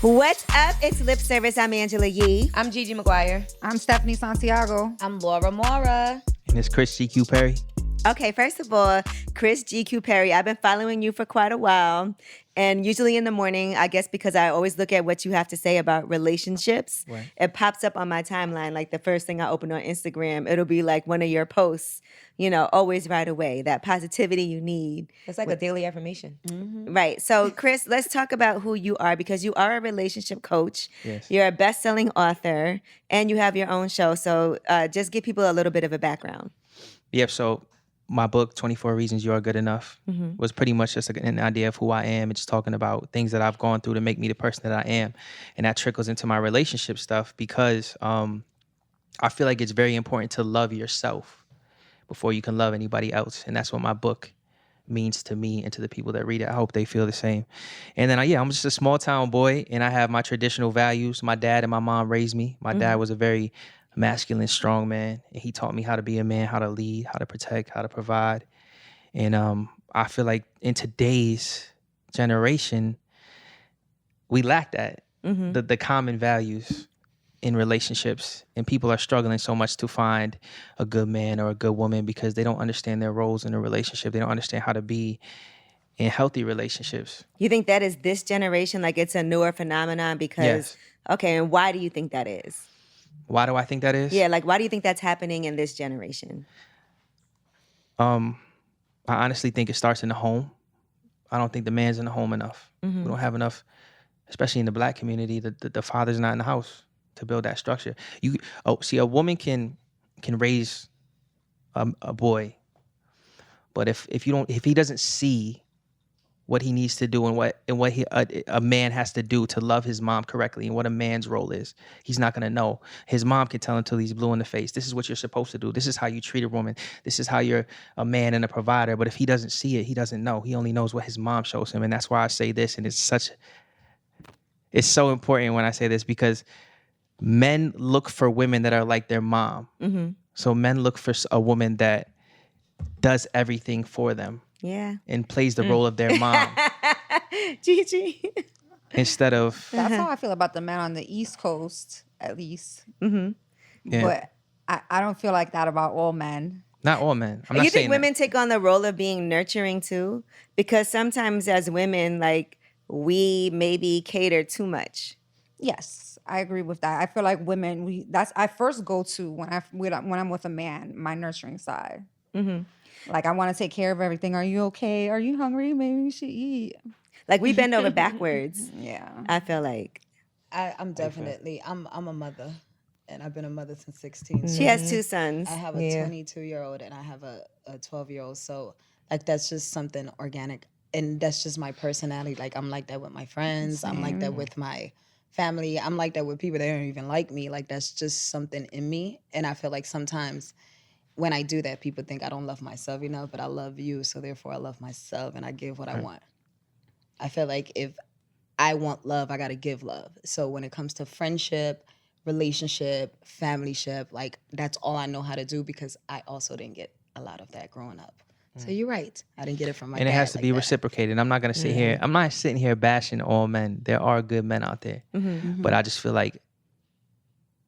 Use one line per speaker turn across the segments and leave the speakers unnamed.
What's up? It's Lip Service. I'm Angela Yee.
I'm Gigi Maguire.
I'm Stephanie Santiago.
I'm Mora.
And it's Chris GQ Perry.
Okay, first of all, Chris GQ Perry, I've been following you for quite a while. And usually in the morning, I guess because I always look at what you have to say about relationships,
Right.
It pops up on my timeline. Like the first thing I open on Instagram, it'll be like one of your posts, always right away. That positivity you need.
It's like a daily affirmation.
Right. So, Chris, let's talk about who you are because you are a relationship coach.
Yes.
You're a best-selling author and you have your own show. So just give people a little bit of a background.
Yep. So my book, 24 Reasons You Are Good Enough, was pretty much just an idea of who I am and just talking about things that I've gone through to make me the person that I am. And that trickles into my relationship stuff because I feel like it's very important to love yourself before you can love anybody else. And that's what my book means to me and to the people that read it. I hope they feel the same. And then, I'm just a small town boy and I have my traditional values. My dad and my mom raised me. My dad was a very masculine, strong man. And he taught me how to be a man, how to lead, how to protect, how to provide. And I feel like in today's generation, we lack that, the common values in relationships. And people are struggling so much to find a good man or a good woman because they don't understand their roles in a relationship. They don't understand how to be in healthy relationships.
You think that is this generation, like it's a newer phenomenon because,
Yes.
Okay, and why do you think that is?
Why do I think that is?
Yeah, like why do you think that's happening in this generation?
I honestly think it starts in the home. I don't think the man's in the home enough. We don't have enough, especially in the Black community, the father's not in the house to build that structure. A woman can raise a boy, but if he doesn't see what he needs to do and what a man has to do to love his mom correctly and what a man's role is, he's not going to know. His mom can tell him till he's blue in the face, this is what you're supposed to do. This is how you treat a woman. This is how you're a man and a provider. But if he doesn't see it, he doesn't know. He only knows what his mom shows him. And that's why I say this. And it's so important when I say this because men look for women that are like their mom. So men look for a woman that does everything for them.
Yeah.
And plays the role of their mom.
Gigi.
Instead of...
That's how I feel about the men on the East Coast, at least.
Yeah.
But I don't feel like that about all men.
Not all men. I'm not
You
saying
think women take on the role of being nurturing too? Because sometimes as women, like we maybe cater too much.
Yes, I agree with that. I feel like women, I first go to when I'm with a man, my nurturing side. Like I want to take care of everything. Are you okay? Are you hungry? Maybe we should eat.
Like we bend over backwards.
Yeah.
I feel like.
I'm definitely, I'm a mother. And I've been a mother since 16.
She has two sons.
I have a 22-year-old and I have a 12-year-old. So like that's just something organic. And that's just my personality. Like I'm like that with my friends. I'm like that with my family. I'm like that with people that don't even like me. Like that's just something in me. And I feel like sometimes when I do that, people think I don't love myself enough, but I love you. So therefore I love myself and I give what I want. I feel like if I want love, I got to give love. So when it comes to friendship, relationship, familyship, like that's all I know how to do because I also didn't get a lot of that growing up. So you're right. I didn't get it from my dad.
And it has to
like
be
that.
reciprocated. I'm not going to sit here. I'm not sitting here bashing all men. There are good men out there. But I just feel like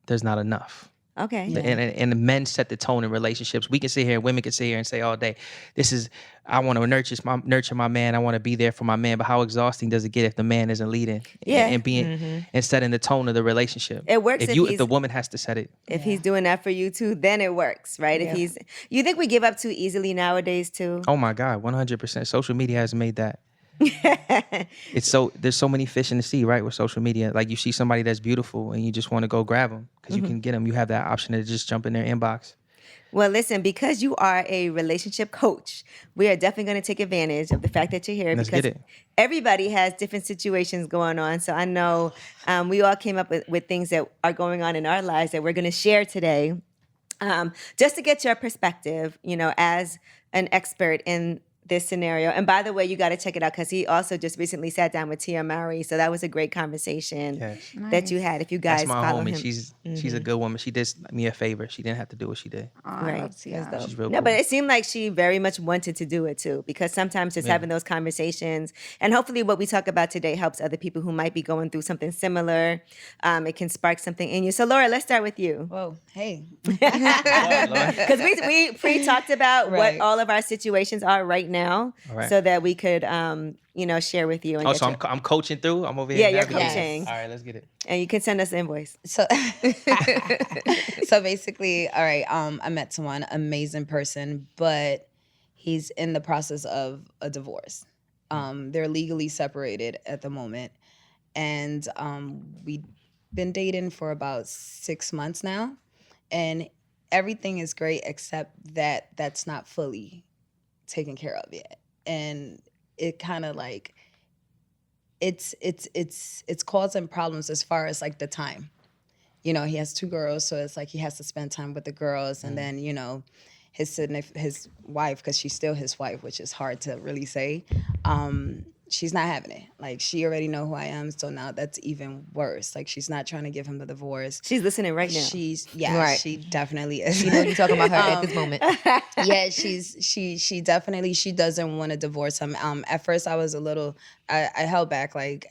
there's not enough.
Okay.
Yeah.
And the men set the tone in relationships. We can sit here, women can sit here and say all day, I want to nurture my man. I want to be there for my man. But how exhausting does it get if the man isn't leading and being and setting the tone of the relationship?
It works
if the woman has to set it.
If he's doing that for you too, then it works, right?
Yeah.
You think we give up too easily nowadays too?
Oh my God, 100%. Social media has made that. There's so many fish in the sea, right? With social media, like you see somebody that's beautiful and you just want to go grab them because you can get them. You have that option to just jump in their inbox.
Well, listen, because you are a relationship coach, we are definitely going to take advantage of the fact that you're here.
Let's
because
get it.
everybody has different situations going on. So I know we all came up with things that are going on in our lives that we're going to share today. Just to get your perspective, as an expert in this scenario. And by the way, you got to check it out because he also just recently sat down with Tia Mowry. So that was a great conversation
Yes.
that you had. If you guys
That's my
follow
homie.
him.
She's a good woman. She did me a favor. She didn't have to do what she did.
I
Right.
love Tia.
She's real
No,
cool.
but it seemed like she very much wanted to do it too, because sometimes just having those conversations, and hopefully what we talk about today helps other people who might be going through something similar. It can spark something in you. So Laura, let's start with you.
Whoa, hey.
Because we pre-talked about
Right.
what all of our situations are right now,
All right.
so that we could, share with you. And
Oh,
get
so
your-
I'm coaching through. I'm over here.
Yeah, you're
navigating.
coaching.
All right, let's get it.
and you can send us an invoice.
So, so basically, all right, I met someone, amazing person, but he's in the process of a divorce. They're legally separated at the moment. And we've been dating for about 6 months now. And everything is great except that that's not fully taken care of yet. And it kind of like, it's causing problems as far as like the time. You know, he has 2 girls, so it's like he has to spend time with the girls, and then, you know, his wife, because she's still his wife, which is hard to really say, she's not having it. Like, she already know who I am, so now that's even worse. Like, she's not trying to give him the divorce.
She's listening right now.
Right.
She definitely is.
You know you're talking about her at this moment.
Yeah, she definitely, she doesn't want to divorce him. At first I was a little, I held back. Like,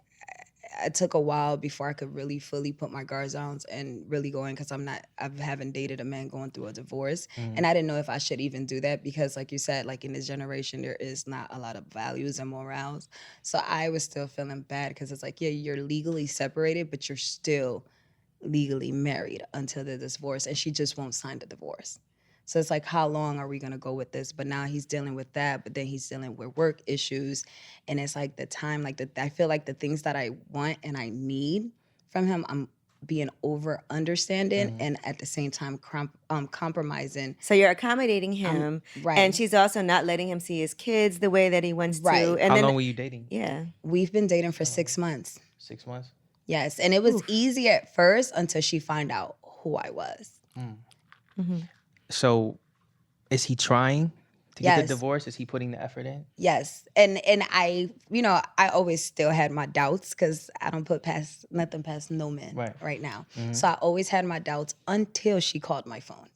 it took a while before I could really fully put my guards down and really go in, because I haven't dated a man going through a divorce. And I didn't know if I should even do that, because like you said, like in this generation, there is not a lot of values and morals. So I was still feeling bad, because it's like, yeah, you're legally separated, but you're still legally married until the divorce, and she just won't sign the divorce. So it's like, how long are we going to go with this? But now he's dealing with that, but then he's dealing with work issues. And it's like the time, like I feel like the things that I want and I need from him, I'm being over understanding and at the same time compromising.
So you're accommodating him,
right.
and she's also not letting him see his kids the way that he wants
Right.
to. And
How
then,
long were you dating?
yeah.
We've been dating for 6 months.
6 months?
Yes. And it was easy at first until she found out who I was.
So is he trying to get
Yes.
the divorce? Is he putting the effort in?
Yes. And I, you know, I always still had my doubts, because I don't put nothing past no man right now. So I always had my doubts until she called my phone.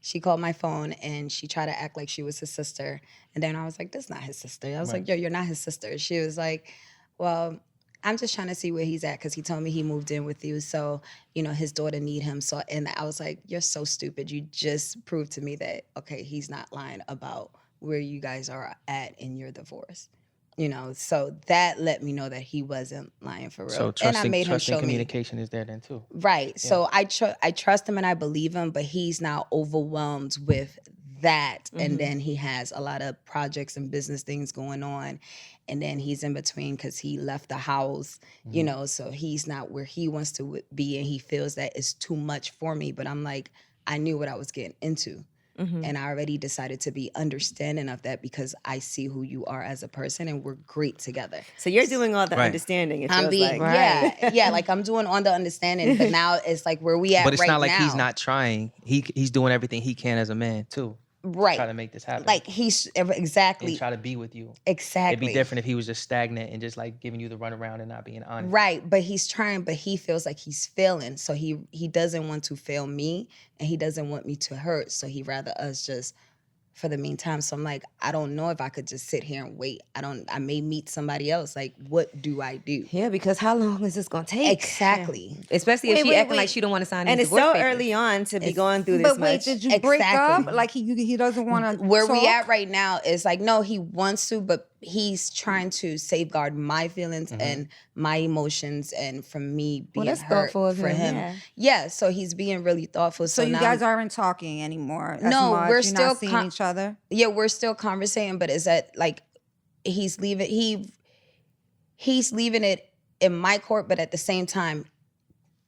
She called my phone and she tried to act like she was his sister. And then I was like, that's not his sister. I was like, yo, you're not his sister. She was like, well, I'm just trying to see where he's at, because he told me he moved in with you. So, you know, his daughter need him. So, and I was like, you're so stupid. You just proved to me that, okay, he's not lying about where you guys are at in your divorce. You know, so that let me know that he wasn't lying for real.
So
and I made him
trusting
show me.
communication is there then too.
Right. So I trust him and I believe him, but he's now overwhelmed with that. And then he has a lot of projects and business things going on. And then he's in between, because he left the house, you know, so he's not where he wants to be. And he feels that it's too much for me. But I'm like, I knew what I was getting into. And I already decided to be understanding of that, because I see who you are as a person and we're great together.
So you're doing all the
Right.
understanding. It
I'm
feels
being,
like.
yeah, like I'm doing on the understanding, but now it's like where we at
But it's
right
not like
now.
he's not trying. He's doing everything he can as a man too.
Right.
Try to make this happen.
Like he's exactly.
And try to be with you.
Exactly.
It'd be different if he was just stagnant and just like giving you the runaround and not being honest.
Right, but he's trying, but he feels like he's failing. So he doesn't want to fail me, and he doesn't want me to hurt. So he rather us just for the meantime. So I'm like, I don't know if I could just sit here and wait. I may meet somebody else. Like, what do I do?
Yeah, because how long is this gonna take?
Exactly.
Especially if
Wait,
she
wait,
acting
wait.
like she don't want to sign
And
these
it's
divorce
so
papers.
early on to be going through this
But wait,
much.
did you break up?
Exactly.
Like he doesn't want to.
Where we at right now is like, no, he wants to, but he's trying to safeguard my feelings and my emotions, and from me being
that's
hurt
thoughtful of
for
him.
him. Yeah, so he's being really thoughtful.
So you
now,
guys aren't talking anymore. As
No,
much.
we're
You're
still
not seeing each other.
yeah, we're still conversating, but is that like he's leaving it in my court, but at the same time,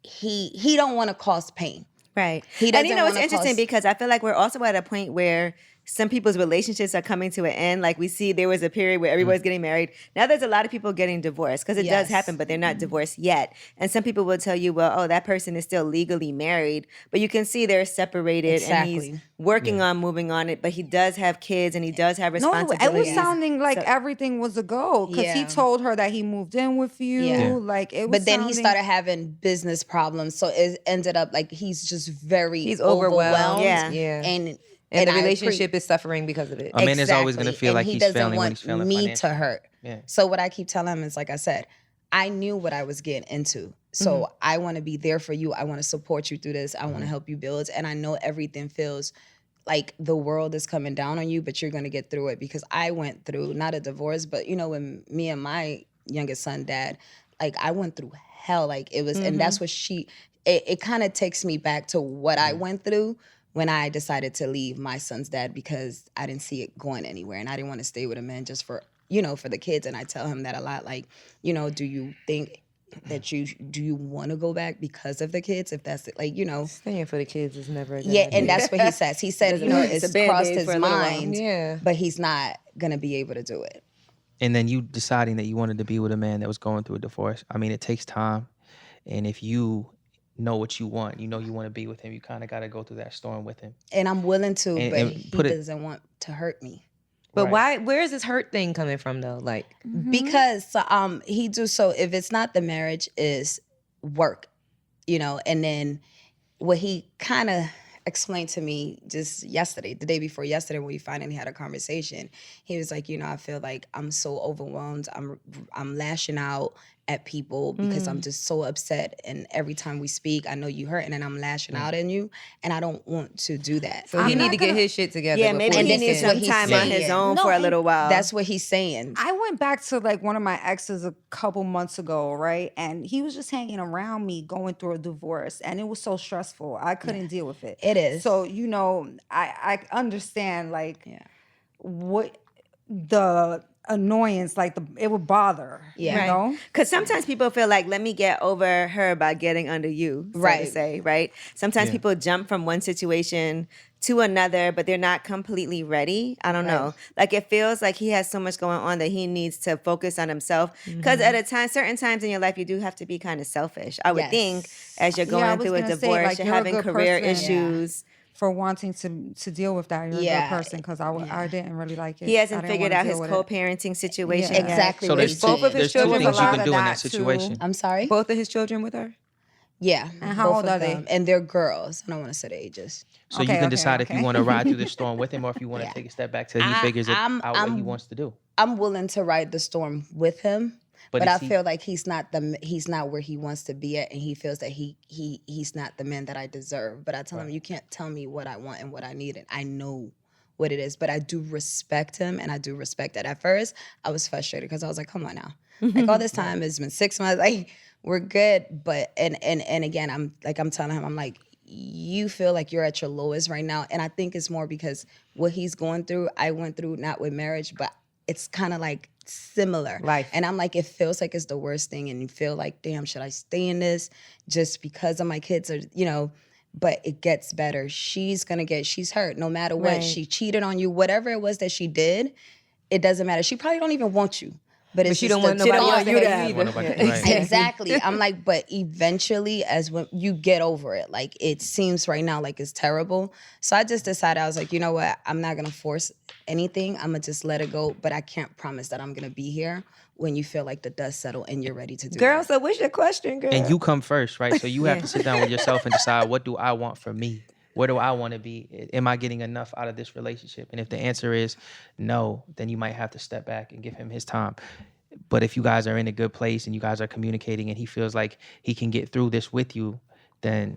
he don't want to cause pain.
Right.
He
And you
doesn't
know, it's
wanna
interesting
cause-
because I feel like we're also at a point where some people's relationships are coming to an end. Like we see there was a period where everybody's getting married. Now there's a lot of people getting divorced because it does happen, but they're not divorced yet. And some people will tell you, well, oh, that person is still legally married, but you can see they're separated and he's working on moving on it, but he does have kids and he does have responsibilities.
No, it was sounding like everything was a go because he told her that he moved in with you.
Yeah.
Like it was.
But then he started having business problems, so it ended up like he's just
He's overwhelmed.
Yeah.
And the relationship is suffering because of it.
A man is always going to feel like
he
he's
doesn't
failing when
want
he's failing
me
financially.
to hurt.
Yeah.
So what I keep telling him is, like I said, I knew what I was getting into. So I want to be there for you. I want to support you through this. I want to help you build. And I know everything feels like the world is coming down on you, but you're going to get through it, because I went through not a divorce, but you know, when me and my youngest son dad, like I went through hell. Like it was, and that's what it kind of takes me back to what I went through when I decided to leave my son's dad, because I didn't see it going anywhere and I didn't want to stay with a man just for, you know, for the kids. And I tell him that a lot, like, you know, do you think that do you want to go back because of the kids? If that's it, like, you know.
Staying for the kids is never a good
Yeah,
idea.
and that's what he says. He said, you know, it's crossed his mind,
Yeah.
but he's not going to be able to do it.
And then you deciding that you wanted to be with a man that was going through a divorce. I mean, it takes time. And if you know what you want, you know you want to be with him, you kind of got to go through that storm with him.
And I'm willing to,
And-
but
and
he
put it-
doesn't want to hurt me.
But
Right.
where is this hurt thing coming from though? Like,
Because he do, so if it's not the marriage, is work, you know. And then what he kind of explained to me just yesterday, the day before yesterday, when we finally had a conversation, he was like, you know, I feel like I'm so overwhelmed. I'm lashing out at people because I'm just so upset, and every time we speak, I know you hurt, and then I'm lashing out at you, and I don't want to do that.
so he need to get his shit together.
Yeah, maybe
before
he
And
needs
this is what
some
he's
time on his
saying.
own
No,
for a
and
little while.
That's what he's saying.
I went back to like one of my exes a couple months ago, right? And he was just hanging around me going through a divorce, and it was so stressful. I couldn't deal with it.
It is.
So, you know, I understand like what the annoyance, like it would bother.
Yeah.
You
Right.
know?
Because sometimes people feel like, let me get over her by getting under you, so to
Right.
say, right? Sometimes
Yeah.
people jump from one situation to another, but they're not completely ready. I don't know. Like it feels like he has so much going on that he needs to focus on himself. Because at a time, certain times in your life, you do have to be kind of selfish. I would
Yes.
think as you're
Yeah,
going
I was
through a
gonna say,
divorce,
like,
you're
you're a
having
good
career
person. Yeah.
issues.
For wanting to deal with that. You're a
Yeah.
good person, because I didn't really like it.
He
I
hasn't
didn't
figured
wanna
out his
deal with it.
co-parenting situation
Yeah.
yet.
Exactly
So
what
there's
he's
two,
both of his
saying.
there's two
children
things
was a
you
lot
can
of
do in
that
that situation.
I'm sorry?
both of his children with her.
Yeah.
And how
both
old
of
are they?
them. And they're girls. I don't want to say the ages.
So
Okay,
you can
okay,
decide if you
okay.
want to ride through the storm with him or if you want to
Yeah.
take a step back till he figures it out what he wants to do.
I'm willing to ride the storm with him,
But
but
is
I
he-
feel like he's not where he wants to be at, and he feels that he's not the man that I deserve. But I tell him, you can't tell me what I want and what I need, and I know what it is. But I do respect him, and I do respect that. At first, I was frustrated because I was like, come on now, like all this time, it's been 6 months, like we're good. But and again, I'm telling him, I'm like, you feel like you're at your lowest right now, and I think it's more because what he's going through, I went through, not with marriage, but it's kind of like similar.
Life.
And I'm like, it feels like it's the worst thing, and you feel like, damn, should I stay in this just because of my kids, or you know? But it gets better. She's hurt no matter what.
Right.
She cheated on you, whatever it was that she did, it doesn't matter. She probably don't even want you. But it's
But she
just
don't want
the
nobody
thought
else to
that-
hate you
Want
either.
nobody- right.
Exactly. I'm like, but eventually, as when you get over it, like it seems right now like it's terrible. So I just decided, I was like, you know what? I'm not gonna force anything. I'm gonna just let it go. But I can't promise that I'm gonna be here when you feel like the dust settle and you're ready to do
Girl,
it.
so what's your question, girl?
And you come first, right? So you have to sit down with yourself and decide, what do I want for me? Where do I want to be? Am I getting enough out of this relationship? And if the answer is no, then you might have to step back and give him his time. But if you guys are in a good place and you guys are communicating and he feels like he can get through this with you, then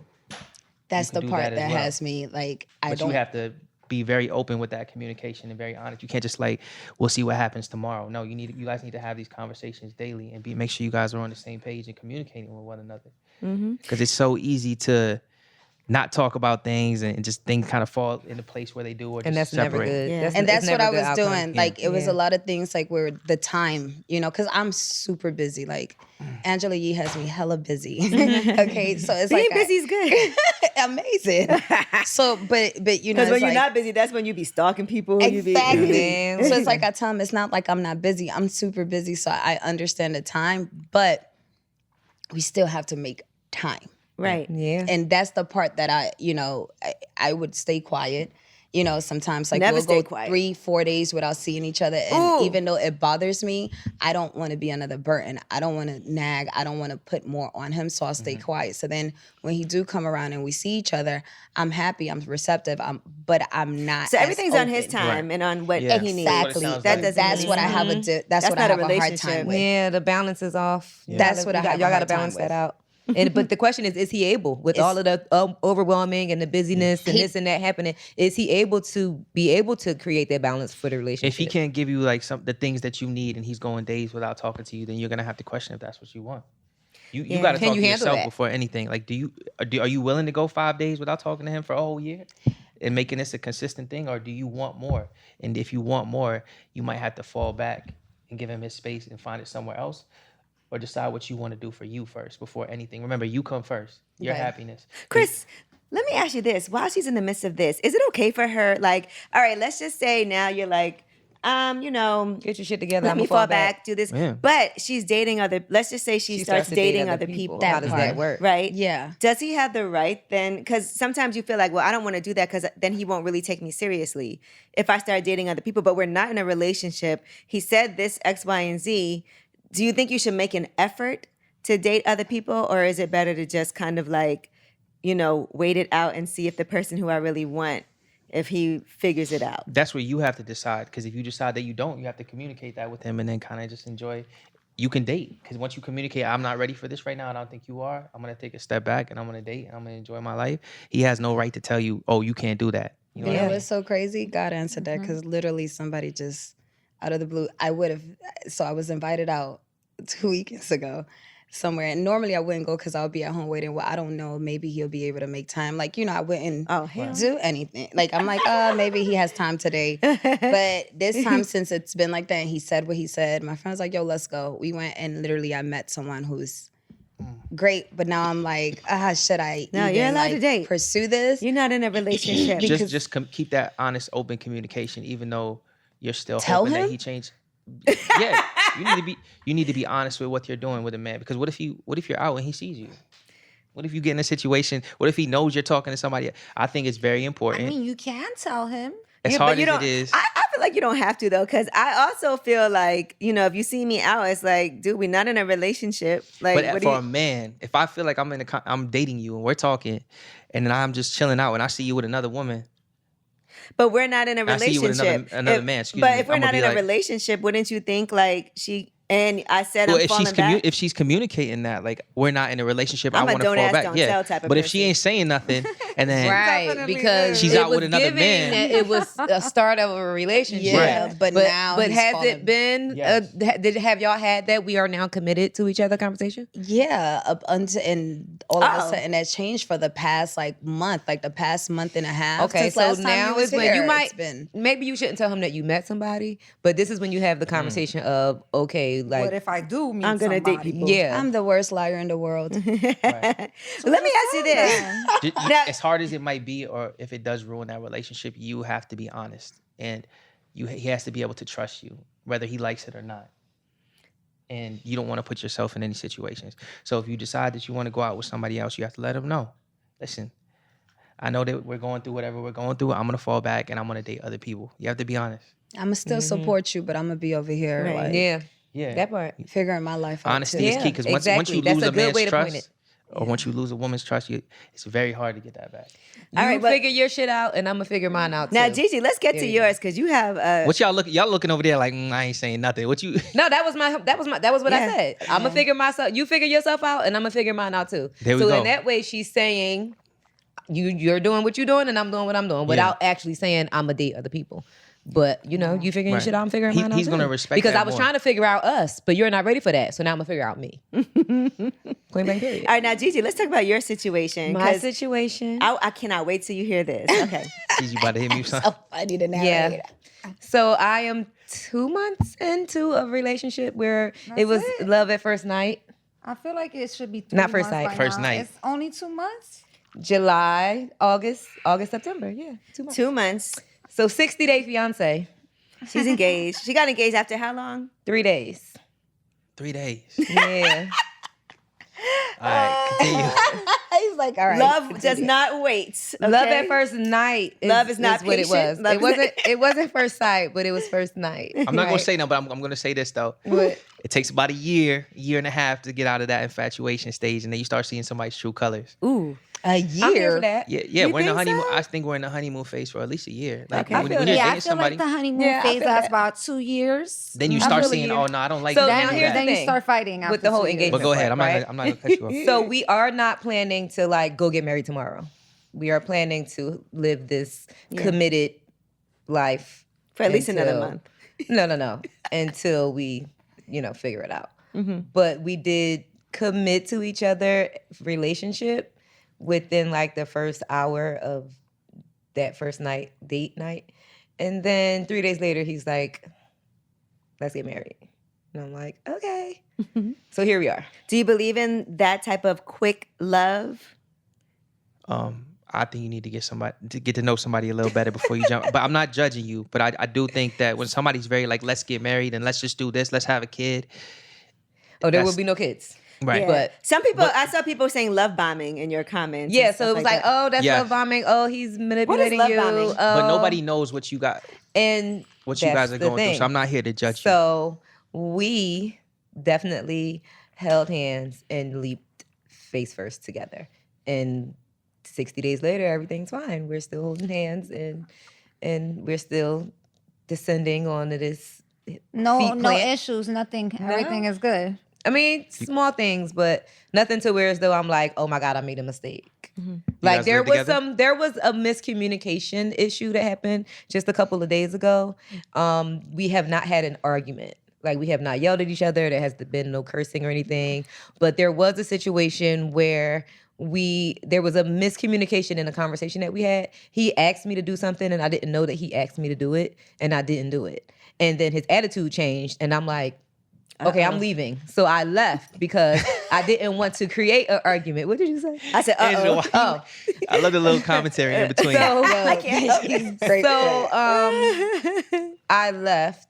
That's
can
the
do
part
that
that
as well.
has me like, I
but
don't.
you have to be very open with that communication and very honest. You can't just like, we'll see what happens tomorrow. No, you guys need to have these conversations daily and make sure you guys are on the same page and communicating with one another. Because it's so easy to not talk about things and just things kind of fall into place where they do, or just
and that's
separate.
never good.
Yeah.
And that's
it's
what
never
I
a
was
good outcome.
doing. Like it was
Yeah.
a lot of things like where the time, you know, because I'm super busy. Like Angela Yee has me hella busy. Okay, so it's
Being
like
busy is good.
amazing. So, but you know,
Because when
it's
you're
like,
not busy, that's when you be stalking people.
exactly.
Man.
So it's like I tell him, it's not like I'm not busy. I'm super busy, so I understand the time, but we still have to make time.
Right.
Yeah.
And that's the part that I would stay quiet. You know, sometimes like
Never
we'll
stay
go
quiet.
3-4 days without seeing each other. And
Ooh.
even though it bothers me, I don't want to be another burden. I don't want to nag. I don't want to put more on him. So I'll stay quiet. So then when he do come around and we see each other, I'm happy, I'm receptive, but I'm not.
So
as
everything's on his
open.
time and on what
Yeah.
he needs.
Exactly.
sounds
That
like.
doesn't
That's
mean-
what I have a that's
That's
what
not
I
a
have a hard
relationship.
time with.
Yeah, the balance is off.
That's what I have a
Y'all got to
hard time
balance
with.
that out. But the question is he able with all of the overwhelming and the busyness and this and that happening? Is he able to create that balance for the relationship?
If he can't give you like the things that you need, and he's going days without talking to you, then you're gonna have to question if that's what you want. You got to
Can
talk
you
to
handle
yourself
that?
before anything. Like, are you willing to go 5 days without talking to him for a whole year and making this a consistent thing, or do you want more? And if you want more, you might have to fall back and give him his space and find it somewhere else, or decide what you want to do for you first before anything. Remember, you come first. Your
Right.
happiness.
Chris, let me ask you this. While she's in the midst of this, is it okay for her? Like, all right, let's just say now you're like,
Get your shit together.
let
I'ma
me fall back, do this.
Yeah.
But she's dating let's just say she starts
to date
dating other people.
How does that work?
Right?
Yeah.
Does he have the right then? Because sometimes you feel like, well, I don't want to do that because then he won't really take me seriously if I start dating other people. But we're not in a relationship. He said this X, Y, and Z. Do you think you should make an effort to date other people, or is it better to just kind of like, wait it out and see if the person who I really want, if he figures it out?
That's where you have to decide, because if you decide that you don't, you have to communicate that with him and then kind of just enjoy. You can date, because once you communicate, I'm not ready for this right now, I don't think you are, I'm going to take a step back and I'm going to date and I'm going to enjoy my life. He has no right to tell you, oh, you can't do that. You know what I
Yeah,
mean?
it's so crazy. God answered that because literally somebody just out of the blue. I was invited out 2 weekends ago somewhere, and normally I wouldn't go because I would be at home waiting. Well, I don't know. Maybe he'll be able to make time. Like, I wouldn't do anything. Like, I'm like, maybe he has time today. But this time, since it's been like that, and he said what he said, my friend's like, yo, let's go. We went, and literally I met someone who's great, but now I'm like, should I
No,
even,
you're allowed to date.
pursue this?
You're not in a relationship.
Just keep that honest, open communication, even though you're still
Tell
hoping that
him?
he changed. Yeah, you need to be honest with what you're doing with a man, because what if you're out and he sees you? What if you get in a situation? What if he knows you're talking to somebody? I think it's very
I
important.
mean, you can tell him.
As hard as it is,
I feel like you don't have to though, because I also feel like, if you see me out, it's like, dude, we're not in a relationship. Like,
but for a man, if I feel like I'm dating you and we're talking, and then I'm just chilling out and I see you with another woman,
but we're not in a
I see you
relationship.
with another man. Excuse
but
me.
if we're
I'ma
not
be
in a
like-
relationship, wouldn't you think like she? And I said,
well,
I'm falling back.
if she's communicating that, like, we're not in a relationship,
I'm
I
a
want to
don't
fall
ask,
back.
don't
Yeah,
tell type of
but if
person.
she ain't saying nothing, and then
Right,
Definitely
because
is.
She's
it
out
was
with another
giving
man.
that it was a start of a relationship.
Yeah,
Right.
but now
but
he's
has
fallen.
it been?
Yes.
Have y'all had that we are now committed to each other conversation?
Yeah, up until and all of
Oh.
a sudden that changed for the past month, like the past month and a half.
Okay,
Since
so
last time
now
he was
is when
here,
you
it's
might
been.
maybe you shouldn't tell him that you met somebody, but this is when you have the conversation of okay, like
What if I do meet
I'm gonna date
somebody?
people.
yeah,
I'm the worst liar in the world.
Let me ask you this. Now-
as hard as it might be, or if it does ruin that relationship, you have to be honest, and he has to be able to trust you, whether he likes it or not. And you don't want to put yourself in any situations. So if you decide that you want to go out with somebody else, you have to let him know. Listen, I know that we're going through whatever we're going through. I'm gonna fall back and I'm gonna date other people. You have to be honest.
I'ma still support you, but I'm gonna be over here
Right.
like
Yeah,
that part.
figuring my life out.
honesty
too.
is
Yeah,
key, because once
exactly.
you
That's
lose
a
a
good
man's
way to point
trust,
it.
or once you lose a woman's trust, it's very hard to get that back.
You
All right, but-
figure your shit out, and I'm gonna figure mine out too.
Now, Gigi, let's get to
There you
yours because you have
What y'all looking over there like, I ain't saying nothing. What you?
No, that was what
Yeah.
I said. I'm gonna figure myself. You figure yourself out, and I'm gonna figure mine out too.
There we
so
go.
in that way, she's saying you're doing what you're doing, and I'm doing what I'm doing, without actually saying I'm a date other people. But you figuring your
Right.
shit out, I'm figuring
He-
mine out
he's
too.
gonna respect
because
that
I was
more.
trying to figure out us, but you're not ready for that. So now I'm gonna figure out me. Point blank period.
All right, now, Gigi, let's talk about your situation.
My
'cause
situation.
I cannot wait till you hear this. Okay.
You about to hit me with something?
Oh, I need to narrate.
Yeah. So I am 2 months into a relationship where it
That's
was
it.
love at first night.
I feel like it should be 3
Not first
months
sight.
by
First
now.
night.
It's only 2 months.
July, August, September. Yeah, 2 months.
2 months.
So 60-day fiance.
She's engaged. She got engaged after how long?
3 days.
3 days.
Yeah.
All right, continue.
He's like, all right.
Love does not wait. Okay?
Love at first night.
Love is not
what it
patient.
was.
Love
It wasn't first sight, but it was first night.
I'm not gonna say no, but I'm gonna say this though.
What?
It takes about a year and a half to get out of that infatuation stage, and then you start seeing somebody's true colors.
Ooh.
A
I'm here
year.
for that.
Yeah,
You
we're in the
think
honeymoon.
so?
I think we're in the honeymoon phase for at least a year. Like
Okay.
when,
I feel
when you're
Yeah, I
dating
feel
somebody,
like the honeymoon
Yeah, I
phase
feel
lasts
that.
about 2 years.
then you
I
start
feel
seeing,
you.
oh no, I don't like
So
that.
now
do
here's
that.
the
Then you
thing.
start fighting
With
after
the whole
2 years.
engagement.
But go ahead.
Right?
I'm not gonna cut you off.
So we are not planning to like go get married tomorrow. We are planning to live this committed life
For at least another
until-
month.
No. Until we, figure it out. But we did commit to each other relationship within like the first hour of that first date night. And then 3 days later, he's like, let's get married. And I'm like, okay. So here we are.
Do you believe in that type of quick love?
I think you need to get to know somebody a little better before you jump. But I'm not judging you. But I do think that when somebody's very like, let's get married and let's just do this, let's have a kid.
Oh, there
That's-
will be no kids.
Right.
Yeah.
But
Some people, I saw people saying love bombing in your comments.
yeah,
and
so
stuff
it was like,
that.
oh, that's
Yes.
love bombing. Oh, he's manipulating
love
you.
bombing?
Oh,
But nobody knows what you got,
and
what you
that's
guys are
the
going through.
thing.
So I'm not here to judge you.
So we definitely held hands and leaped face first together. And 60 days later, everything's fine. We're still holding hands and we're still descending onto this
No
feet plant.
issues, nothing. Everything is good.
I mean, small things, but nothing to where as though I'm like, oh my God, I made a mistake.
You
Like
guys
there
live
was
together?
there was a miscommunication issue that happened just a couple of days ago. We have not had an argument. Like we have not yelled at each other. There has been no cursing or anything. But there was a situation where there was a miscommunication in a conversation that we had. He asked me to do something and I didn't know that he asked me to do it and I didn't do it. And then his attitude changed and I'm like, okay, I'm leaving. So I left because I didn't want to create an argument. What did you say?
I said,
Angela,
uh-oh.
why I love the little commentary in between.
I can't help it.
I left.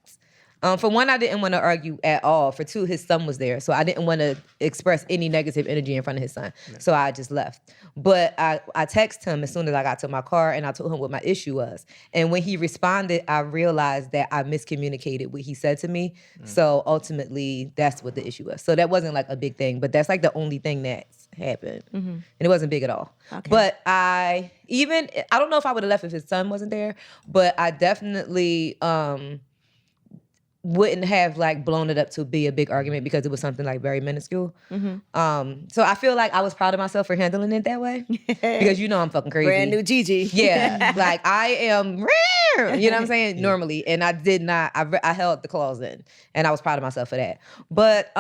For one, I didn't want to argue at all. For two, his son was there. So I didn't want to express any negative energy in front of his son. So I just left. But I texted him as soon as I got to my car and I told him what my issue was. And when he responded, I realized that I miscommunicated what he said to me. So ultimately, that's what the issue was. So that wasn't like a big thing, but that's like the only thing that's happened. And it wasn't big at all.
Okay.
But I don't know if I would have left if his son wasn't there, but I definitely wouldn't have like blown it up to be a big argument because it was something like very minuscule. So I feel like I was proud of myself for handling it that way because I'm fucking crazy.
Brand new Gigi.
Yeah, like I am, you know what I'm saying? Normally, and I did not. I held the claws in, and I was proud of myself for that. But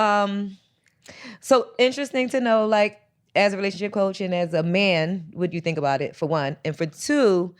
so interesting to know, like as a relationship coach and as a man, what do you think about it? For one, and for two,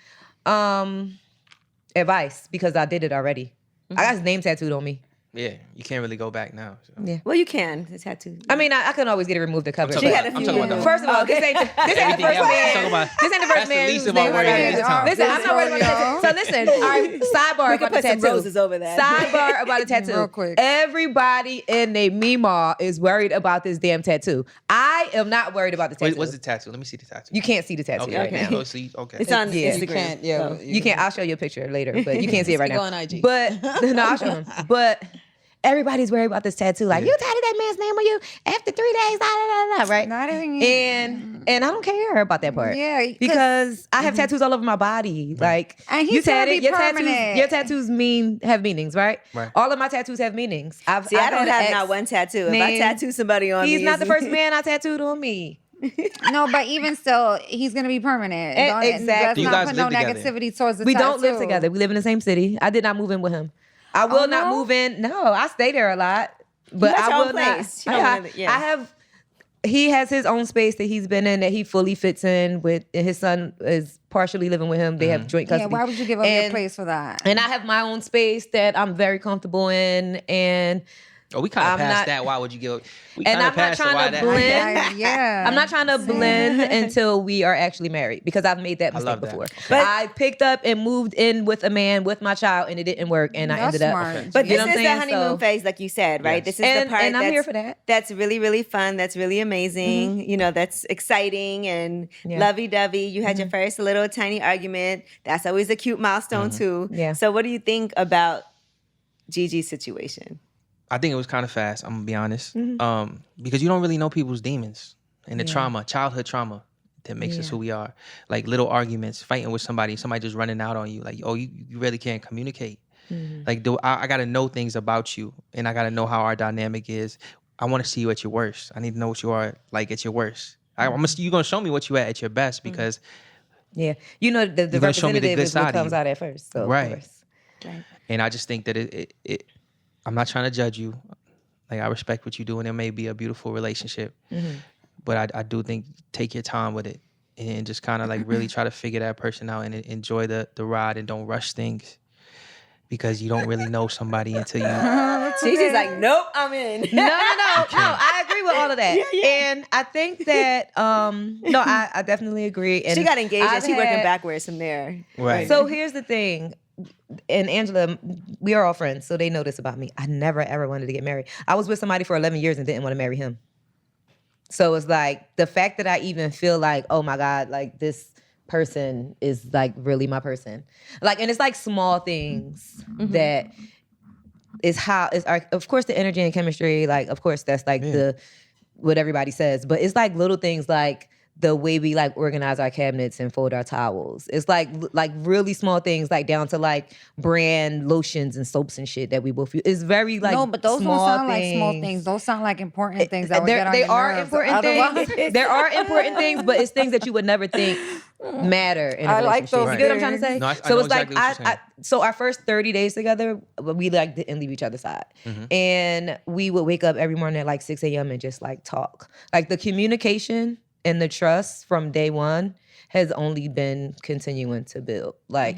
advice because I did it already. I got his name tattooed on me.
Yeah, you can't really go back now. So.
Yeah.
Well, you can. It's tattoo.
I mean, I can always get it removed to cover it.
She had a
I'm
few.
talking about the-
First of all, this ain't the first
Everything else,
man.
talking about-
This ain't the first
That's the
man.
least
whose
of our
name I
worries
got.
at this time.
Listen, I'm not worried about the tattoo. So listen, all right, sidebar
We
about
could
the
put some
tattoo.
roses over that.
Sidebar about the tattoo.
Real quick.
Everybody in the Mima is worried about this damn tattoo. I am not worried about the tattoo.
What's the tattoo? Let me see the tattoo.
You can't see the tattoo
Okay.
right now.
Oh, see, okay.
It's on
Yeah.
Instagram.
You can't, yeah.
So.
You can't. I'll show you a picture later, but you can't see it right
Go
now.
on IG.
But no, I'll show him. But everybody's worried about this tattoo. Like, you tatted that man's name on you after 3 days, right?
Not even.
And I don't care about that part.
Yeah, 'cause-
because I have tattoos all over my body. Like,
And he's
you
gonna
tatted
be
your tattoos.
permanent.
Your tattoos have meanings, right?
Right.
All of my tattoos have meanings.
See, I don't have
X
not one tattoo. If I
name.
tattoo somebody on me,
He's not the
it's-
first man I tattooed on me.
No, but even still, he's gonna be permanent.
Exactly.
Let's
You
not
guys
put no
live together?
negativity towards the
We don't live
tattoo.
together. We live in the same city. I did not move in with him. I will not
no?
move in. No, I stay there a lot. But
got
I
your
will
own
not.
place. You don't wanna- yeah.
I have. He has his own space that he's been in that he fully fits in with. And his son is partially living with him. They have joint
Yeah,
custody.
why would you give up your
And-
place for that?
And I have my own space that I'm very comfortable in. And
Oh, we kind of
I'm
passed
not-
that. Why would you give? We
And
kinda
I'm not
passed the
trying
why
to
that-
blend.
Yeah.
I'm not trying to blend until we are actually married because I've made that
I
mistake
love that.
before.
But-
I picked up and moved in with a man with my child and it didn't work and I
That's
ended up.
smart.
But
You
this
know what
is
I'm
the
saying?
honeymoon
So-
phase, like you said, right?
Yes.
This is the
And
part
I'm
that's,
here for that.
That's really, really fun. That's really amazing. You know, that's exciting and
Yeah.
lovey-dovey. You had your first little tiny argument. That's always a cute milestone too.
Yeah.
So what do you think about Gigi's situation?
I think it was kind of fast. I'm gonna be honest, because you don't really know people's demons and the trauma, childhood trauma that makes us who we are. Like little arguments, fighting with somebody just running out on you. Like, oh, you really can't communicate. Like, I got to know things about you, and I got to know how our dynamic is. I want to see you at your worst. I need to know what you are like at your worst. You're gonna show me what you at your best because
Yeah. You know, the
You're gonna show me the
representative
good
is
side
what
of
comes
you.
out at first. So,
Right.
of course.
And I just think that it I'm not trying to judge you. Like, I respect what you do, and it may be a beautiful relationship. But I do think take your time with it and just kind of like really try to figure that person out and enjoy the ride and don't rush things because you don't really know somebody until you.
Gigi's like, nope, I'm in.
No. I agree with all of that. And I think that, I definitely agree. And
She got engaged and
I've
she working
had-
backwards from there.
Right.
So here's the thing. And Angela, we are all friends, so they know this about me. I never, ever wanted to get married. I was with somebody for 11 years and didn't want to marry him. So it's like the fact that I even feel like, oh my God, like this person is like really my person. Like, and it's like small things that is of course, the energy and chemistry, like, of course, that's like what everybody says. But it's like little things like the way we like organize our cabinets and fold our towels. It's like really small things, like down to like brand lotions and soaps and shit that we both use. It's very like
no, but those don't
small
sound like small things. Those sound like important things that would
They
get on
they
your
are
nerves.
important
Otherwise-
things. There are important things, but it's things that you would never think matter in a
I like
relationship.
those
You get what I'm trying to say?
No, I
So
know
it's like
exactly what you're saying.
so our first 30 days together, we like didn't leave each other's side. And we would wake up every morning at like 6 a.m. and just like talk. Like the communication and the trust from day one has only been continuing to build. Like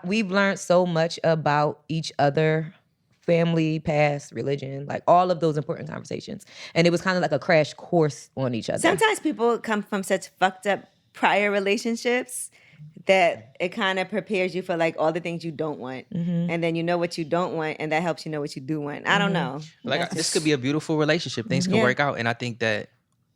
we've learned so much about each other, family, past, religion, like all of those important conversations. And it was kind of like a crash course on each other.
Sometimes people come from such fucked up prior relationships that it kind of prepares you for like all the things you don't want. And then you know what you don't want and that helps you know what you do want. I don't know.
Like, this could be a beautiful relationship. Things could work out. And I think that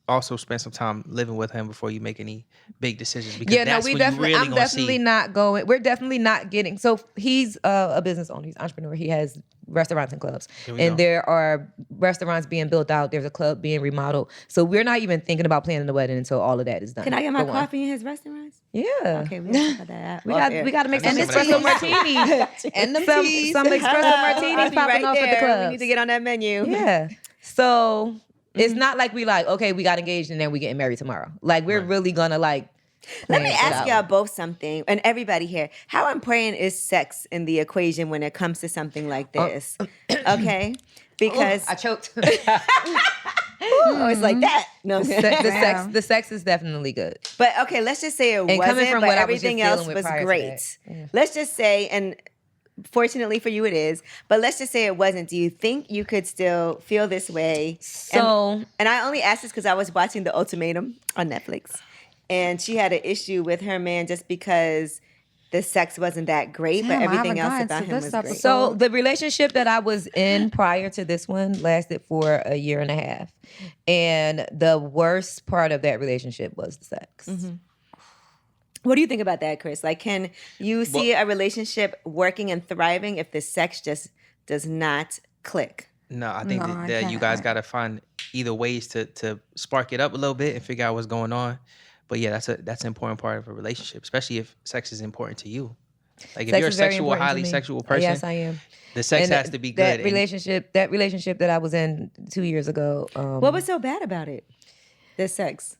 also spend some time living with him before you make any big decisions because that's when you really
I'm
gonna
definitely
see.
not going. We're definitely not getting. So he's a business owner. He's an entrepreneur. He has restaurants and clubs,
we
and
go.
there are restaurants being built out. There's a club being remodeled. So we're not even thinking about planning the wedding until all of that is done.
Can I get my
For one.
coffee in his restaurants?
Yeah.
Okay, we have to talk about that.
We
off
got
air.
we got to make some
And the
espresso
teas.
martinis
And the
some
teas.
some espresso
I'll
martinis
be
popping
right
off at the
there.
club.
We need to get on that menu.
Yeah. So it's not like we like, okay, we got engaged and then we getting married tomorrow. Like we're really gonna like.
Let me
plan shit
ask
out.
y'all both something, and everybody here. How important is sex in the equation when it comes to something like this? Okay? Because
I choked.
it's like that. No,
the sex is definitely good.
But okay, let's just say it
coming
wasn't,
from
but
what I was just
everything else
dealing with
was
prior to
great.
that. Yeah.
Let's just say, and fortunately for you it is, but let's just say it wasn't. Do you think you could still feel this way?
So
And I only asked this because I was watching The Ultimatum on Netflix, and she had an issue with her man just because the sex wasn't that great,
Damn,
but
I
everything
haven't
else
gotten
about
to
him
this
was great.
episode.
So the relationship that I was in prior to this one lasted for a year and a half. And the worst part of that relationship was the sex.
What do you think about that, Chris? Like, can you see a relationship working and thriving if the sex just does not click?
No, I think
No, I
that you
can't.
guys got to find either ways to spark it up a little bit and figure out what's going on. But yeah, that's an important part of a relationship, especially if sex is important to you. Like if
Sex
you're a
is very
sexual,
important to
highly
me.
sexual person,
Yes, I am.
the sex
And
has to be good.
That
and-
relationship that I was in 2 years ago.
What was so bad about it? The sex.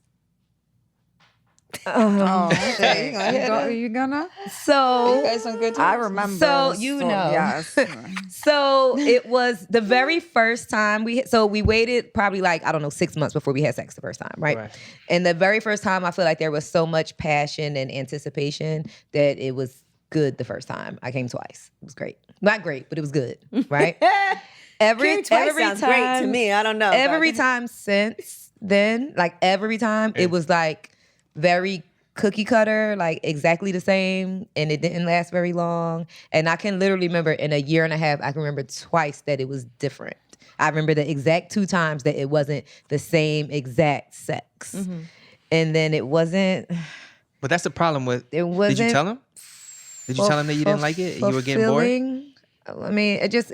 Oh, okay. You gonna?
So
Had some good
I
times.
remember.
So, you know.
Yes.
So it was the very first time we waited probably like, I don't know, 6 months before we had sex the first time, right? And the very first time I feel like there was so much passion and anticipation that it was good the first time. I came twice. It was great. Not great, but it was good, right?
Hearing twice sounds great to me. I don't know.
Every time since then, like every time, it was like very cookie cutter, like exactly the same, and it didn't last very long. And I can literally remember in a year and a half, I can remember twice that it was different. I remember the exact 2 times that it wasn't the same exact sex. And then it wasn't.
But that's the problem with.
It wasn't.
Did you tell him? Did you tell him that you didn't like it? You were getting bored.
I mean, it just.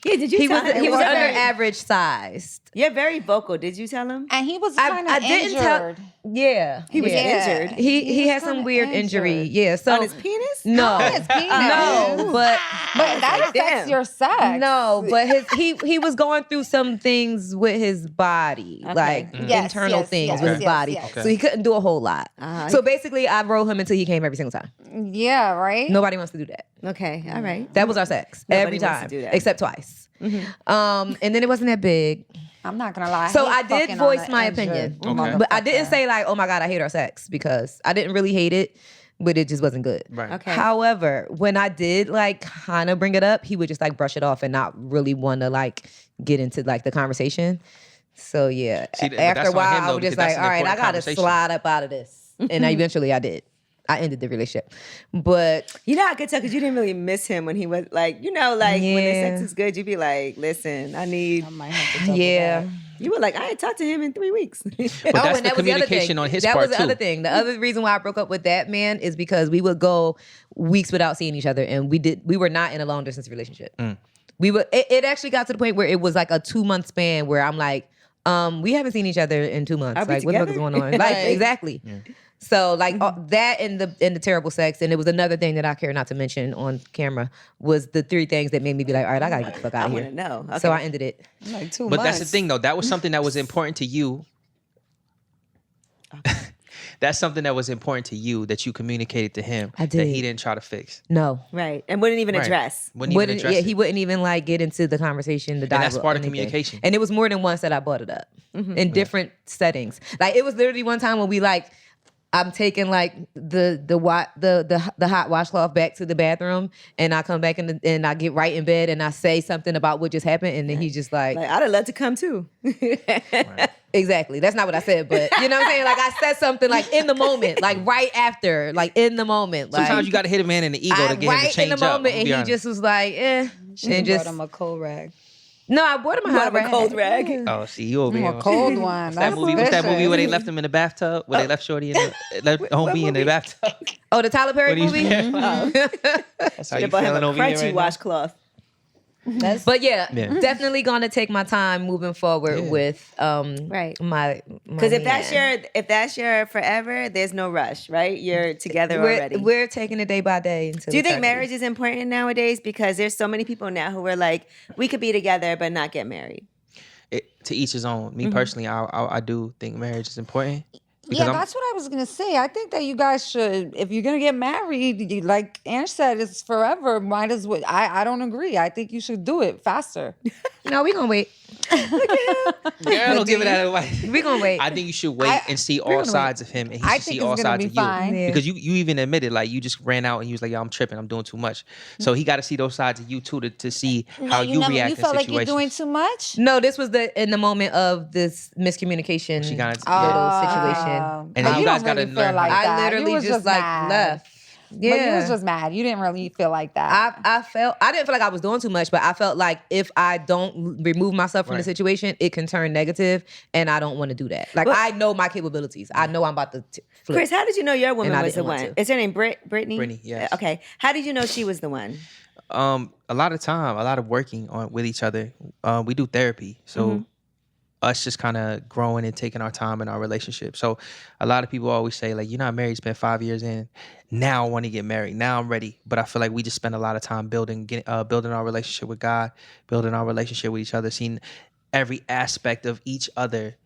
Yeah, did you
He
tell
was
him?
he was under average sized.
You're very vocal. Did you tell him?
And he was
I
kind of
didn't tell.
injured.
Yeah,
He was
yeah.
injured.
He
was
had some
kinda
weird injury.
injured.
Yeah, so
On his penis?
no,
His penis.
no, but
that affects
damn.
your sex.
no, but he was going through some things with his body, like
Yes,
internal
yes,
things
yes,
with his
yes,
body.
yes.
So he couldn't do a whole lot. So basically, I rode him until he came every single time.
Yeah, right?
Nobody wants to do that.
Okay, all right.
That was our sex every
wants to
time,
do that.
except twice. And then it wasn't that big.
I'm not going to lie.
So
hate
I did
fucking on
voice
an
my
injured
opinion,
Okay.
but I didn't
motherfucker.
say like, "Oh my God, I hate our sex," because I didn't really hate it, but it just wasn't good.
Right.
Okay.
However, when I did like kind of bring it up, he would just like brush it off and not really want to like get into like the conversation. So yeah,
See, but
after
that's
a
on
while,
him,
I
though,
was just
because
like,
that's an
all right, I
important
gotta
conversation.
slide up out of this, and eventually I did. I ended the relationship, but
You know, I could tell because you didn't really miss him when he was like, when the sex is good, you'd be like, listen, I
might have to double
yeah.
back.
You were like, I ain't talked to him in 3 weeks.
But that's the
was the other
communication
thing.
on his
that
part
was the
too.
other thing. The other reason why I broke up with that man is because we would go weeks without seeing each other, and we were not in a long distance relationship. It actually got to the point where it was like a 2-month span where I'm like, we haven't seen each other in 2 months.
Are we
Like, what the fuck is
together?
going on? Like,
Right.
exactly. So like that and the terrible sex, and it was another thing that I care not to mention on camera was the 3 things that made me be like, all right, I gotta get the fuck out
I
of
want
here.
to know. Okay.
So I ended it.
Like 2
But
months.
that's the thing, though. That was something that was important to you. That's something that was important to you that you communicated to him
I
that
did.
he didn't try to fix.
No.
Right. And wouldn't even
Right.
address.
Wouldn't even address it.
He wouldn't even like get into the conversation, the dialogue.
that's part of
anything.
communication.
And it was more than once that I brought it up in different settings. Like it was literally one time when we like, I'm taking like the hot washcloth back to the bathroom, and I come back and I get right in bed and I say something about what just happened, and then he just like
Like, I'd have loved to come too.
exactly. That's not what I said, but you know what I'm saying? Like I said something like in the moment, like right after, like in the moment. Like,
Sometimes you got to hit a man in the ego to get him to
right
change
in the
up.
moment,
I'll
and
be
he
honest.
just was like,
She
and
brought
just
him a cold rag.
no, I brought him a
Brought
hot
him a cold rag.
Oh, see, you over here.
A cold one.
What's
That's
that movie where they
vicious.
left him in the bathtub? Where they left Shorty in left homie in the bathtub?
Oh, the Tyler Perry
When he's
movie.
That's how
They
you
bought him
feeling
a
over here
crunchy
right now?
washcloth.
That's
But yeah,
Yeah.
definitely gonna take my time moving forward with
Right.
my
Because if
man.
that's your forever, there's no rush, right? You're together already.
We're taking it day by day. Until
Do you think
eternity.
marriage is important nowadays? Because there's so many people now who are like, we could be together but not get married.
To each his own. Me personally, I do think marriage is important. Because
Yeah,
I'm-
that's what I was gonna say. I think that you guys should, if you're gonna get married, like Ange said, it's forever. Might as well. I don't agree. I think you should do it faster.
No, we gonna wait.
Girl, don't give it that advice.
We gonna wait.
I think you should wait and see all sides of him, and he
I
should
think
see
it's
all
gonna
sides
be
of you.
fine.
Yeah.
Because you even admitted like you just ran out and you was like, "Yo, I'm tripping. I'm doing too much." So he got to see those sides of you too to see how you react
You
in
felt like
situations.
you're doing too much.
No, this was in the moment of this miscommunication.
She got
little situation.
And
But
then you guys gotta
feel
learn
like
how-
I
that. You
literally
was
just like
mad.
left.
But you
Yeah.
was just mad. You didn't really feel like that.
I didn't feel like I was doing too much, but I felt like if I don't remove myself from the
Right.
situation, it can turn negative, and I don't want to do that. Like I know my capabilities. I know I'm about to flip.
Chris, how did you know your woman
And I
was the
didn't want
one?
to.
Is her name Brittany?
Brittany, yes.
Okay. How did you know she was the one?
A lot of time, a lot of working on with each other. We do therapy, so us just kind of growing and taking our time in our relationship. So a lot of people always say like, "You're not married, spent 5 years in. Now I want to get married. Now I'm ready." But I feel like we just spend a lot of time building our relationship with God, building our relationship with each other, seeing every aspect of each other.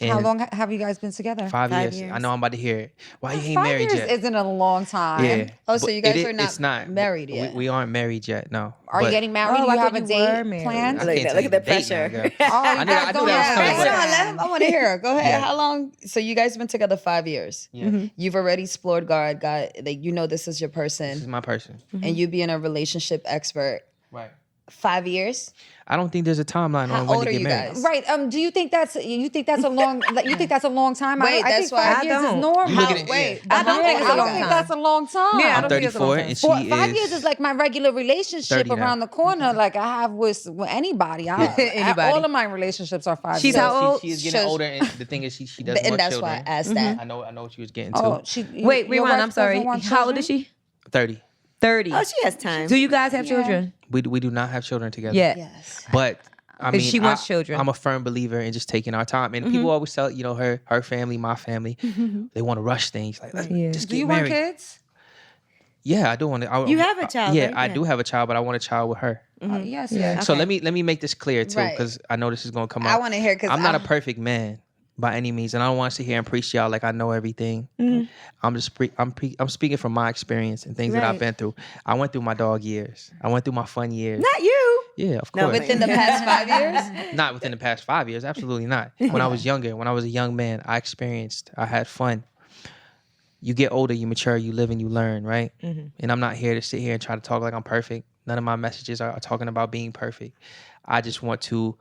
How long have you guys been together?
5
5
years.
years.
I know I'm about to hear it. Why you ain't
5
married
years
yet?
isn't a long time.
Yeah.
Oh, so
But
you guys
it
are
is-
not
it's not
married yet?
We aren't married yet. No.
Are you
But
getting married?
Oh,
Do
I
you have
thought
a
you
date
were married.
planned?
I
Look at
can't
that.
tell
Look at the
you date now,
pressure.
girl.
Oh, you
I knew
guys
that
don't
was
have
coming.
a
Wait,
plan.
I want to hear her. Go ahead.
Yeah.
How long? So you guys been together 5 years.
Yeah.
You've already explored God. Got like this is your
This
person,
is my person.
and you being a relationship expert.
Right.
5 years.
I don't think there's a timeline
How
on when
old
to
are
get
you
married.
guys?
Right. Do you think that's a long time?
Wait,
I
that's
think
why
5
I
years is
don't.
normal.
You looking at-
Wait,
yeah.
but
I don't
how
think
old
it's
are
a
you
long
I think
guys?
that's a long time.
Yeah, I
I'm
don't think it's a long
34
time.
and she
5
is
years is like my regular relationship
30 now.
around the corner, like I have with anybody.
Anybody.
All of my relationships are 5
She's
years.
how old?
She is getting
Shush.
older, and the thing is, she does
And
want
that's why
children.
I asked that.
I know what she was getting
Oh,
to.
Wait,
your
rewind.
wife
I'm sorry.
doesn't want
How old is
children?
she?
30.
30.
Oh, she has time.
Do you guys have children?
We do not have children together.
Yeah.
Yes.
But I
'Cause
mean,
she wants children.
I'm a firm believer in just taking our time. And people always tell, her family, my family, they want to rush things. Like, let's
Yeah.
just
Do
get
you
married.
want kids?
Yeah, I do want to.
You have a child,
Yeah,
right?
I
Yeah.
do have a child, but I want a child with her.
Yes,
Yeah.
yes.
So
Okay.
let me make this clear too,
Right.
because I know this is gonna come
I
up.
want to hear because
I'm not a perfect man by any means, and I don't want to sit here and preach y'all like I know everything. I'm just I'm speaking from my experience and things that I've
Right.
been through. I went through my dog years. I went through my fun years.
Not you.
Yeah, of
No,
course.
within the past 5 years.
Not within the past 5 years. Absolutely not. When I was younger, when I was a young man, I had fun. You get older, you mature, you live and you learn, right? And I'm not here to sit here and try to talk like I'm perfect. None of my messages are talking about being perfect. I just want to,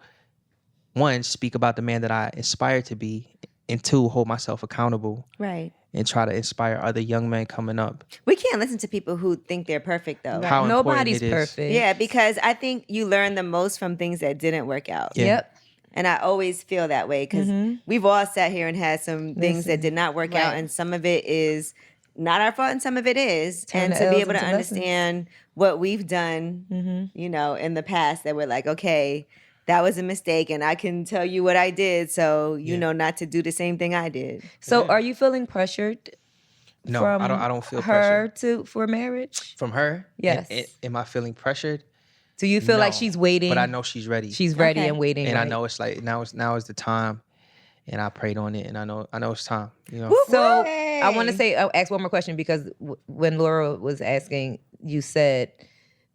one, speak about the man that I aspire to be, and two, hold myself accountable
Right.
and try to inspire other young men coming up.
We can't listen to people who think they're perfect, though.
How important
Nobody's
it is.
perfect.
Yeah, because I think you learn the most from things that didn't work out.
Yeah.
Yep.
And I always feel that way because we've all sat here and had some things that did not work out,
Right.
and some of it is not our fault, and some of it is.
Turn
And
the
to be
L's
able to
into lessons.
understand what we've done, in the past, that we're like, okay, that was a mistake, and I can tell you what I did, so you know not to do the same thing I did.
So are you feeling pressured
No,
from
I don't feel
her
pressure.
for marriage?
From her?
Yes.
Am I feeling pressured?
Do you feel like
No,
she's waiting?
But I know she's ready.
she's ready
Okay.
and waiting.
and I
right?
know it's like now is the time, and I prayed on it, and I know it's time.
So I want to say, I'll ask one more question because when Laura was asking, you said,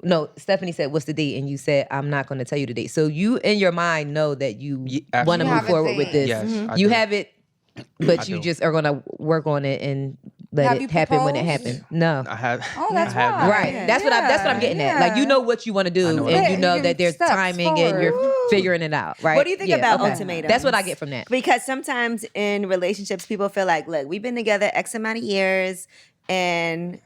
no, Stephanie said, what's the date? And you said, I'm not going to tell you the date. So you in your mind know that you
Yeah,
want to
absolutely.
move
You have a
forward with
date.
this.
Yes, I
You
do.
have it, but
I
you
do.
just are going to work on it and let
Have
it
you
happen when it
proposed?
happens. No.
I have.
Oh, that's
I have
why.
not.
Right.
Yeah.
That's what I'm getting at. Like you know what you want to
I
do
know what
and
I'm
you
doing.
know
You
that
can
there's
steps
timing and
forward.
you're figuring it out, right?
What do you think about
okay.
ultimatums?
That's what I get from that.
Because sometimes in relationships, people feel like, look, we've been together X amount of years, and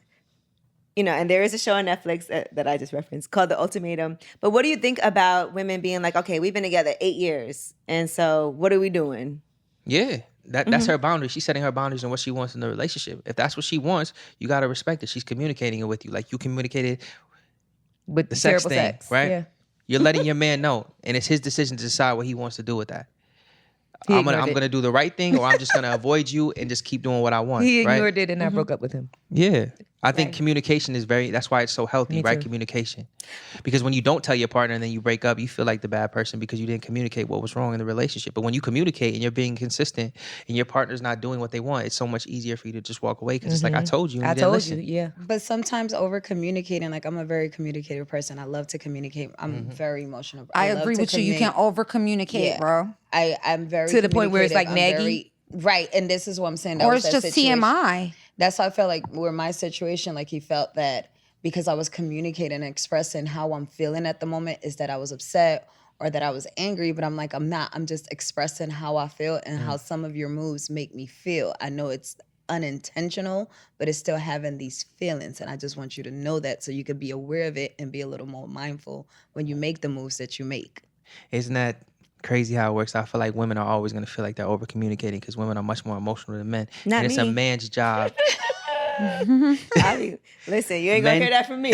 and there is a show on Netflix that I just referenced called The Ultimatum. But what do you think about women being like, okay, we've been together 8 years, and so what are we doing?
Yeah, that's her boundary. She's setting her boundaries and what she wants in the relationship. If that's what she wants, you gotta respect it. She's communicating it with you, like you communicated
With
the sex
terrible
thing,
sex.
right?
Yeah.
You're letting your man know, and it's his decision to decide what he wants to do with that.
He
I'm
ignored it.
gonna do the right thing, or I'm just gonna avoid you and just keep doing what I want.
He
right?
ignored it and I broke up with him.
Yeah. I think communication is that's why it's so healthy,
Me
right?
too.
Communication. Because when you don't tell your partner and then you break up, you feel like the bad person because you didn't communicate what was wrong in the relationship. But when you communicate and you're being consistent and your partner's not doing what they want, it's so much easier for you to just walk away because it's like, I told you. And
I
you didn't
told
listen.
you, yeah.
But sometimes over communicating, like I'm a very communicative person. I love to communicate. I'm very emotional.
I
love
agree
to
with you. You can't over communicate,
Yeah.
bro.
I'm very
To the point where it's like
communicative. I'm
naggy?
right, and this is what I'm saying. That
Or
was
it's
that
just
situation.
TMI.
That's how I felt like where my situation, like he felt that because I was communicating and expressing how I'm feeling at the moment is that I was upset or that I was angry, but I'm like, I'm not. I'm just expressing how I feel and how some of your moves make me feel. I know it's unintentional, but it's still having these feelings. And I just want you to know that so you could be aware of it and be a little more mindful when you make the moves that you make.
Isn't that crazy how it works? I feel like women are always going to feel like they're over communicating because women are much more emotional than men.
Not
and it's
me.
a man's job.
Listen, you ain't gonna
Men-
hear that from me.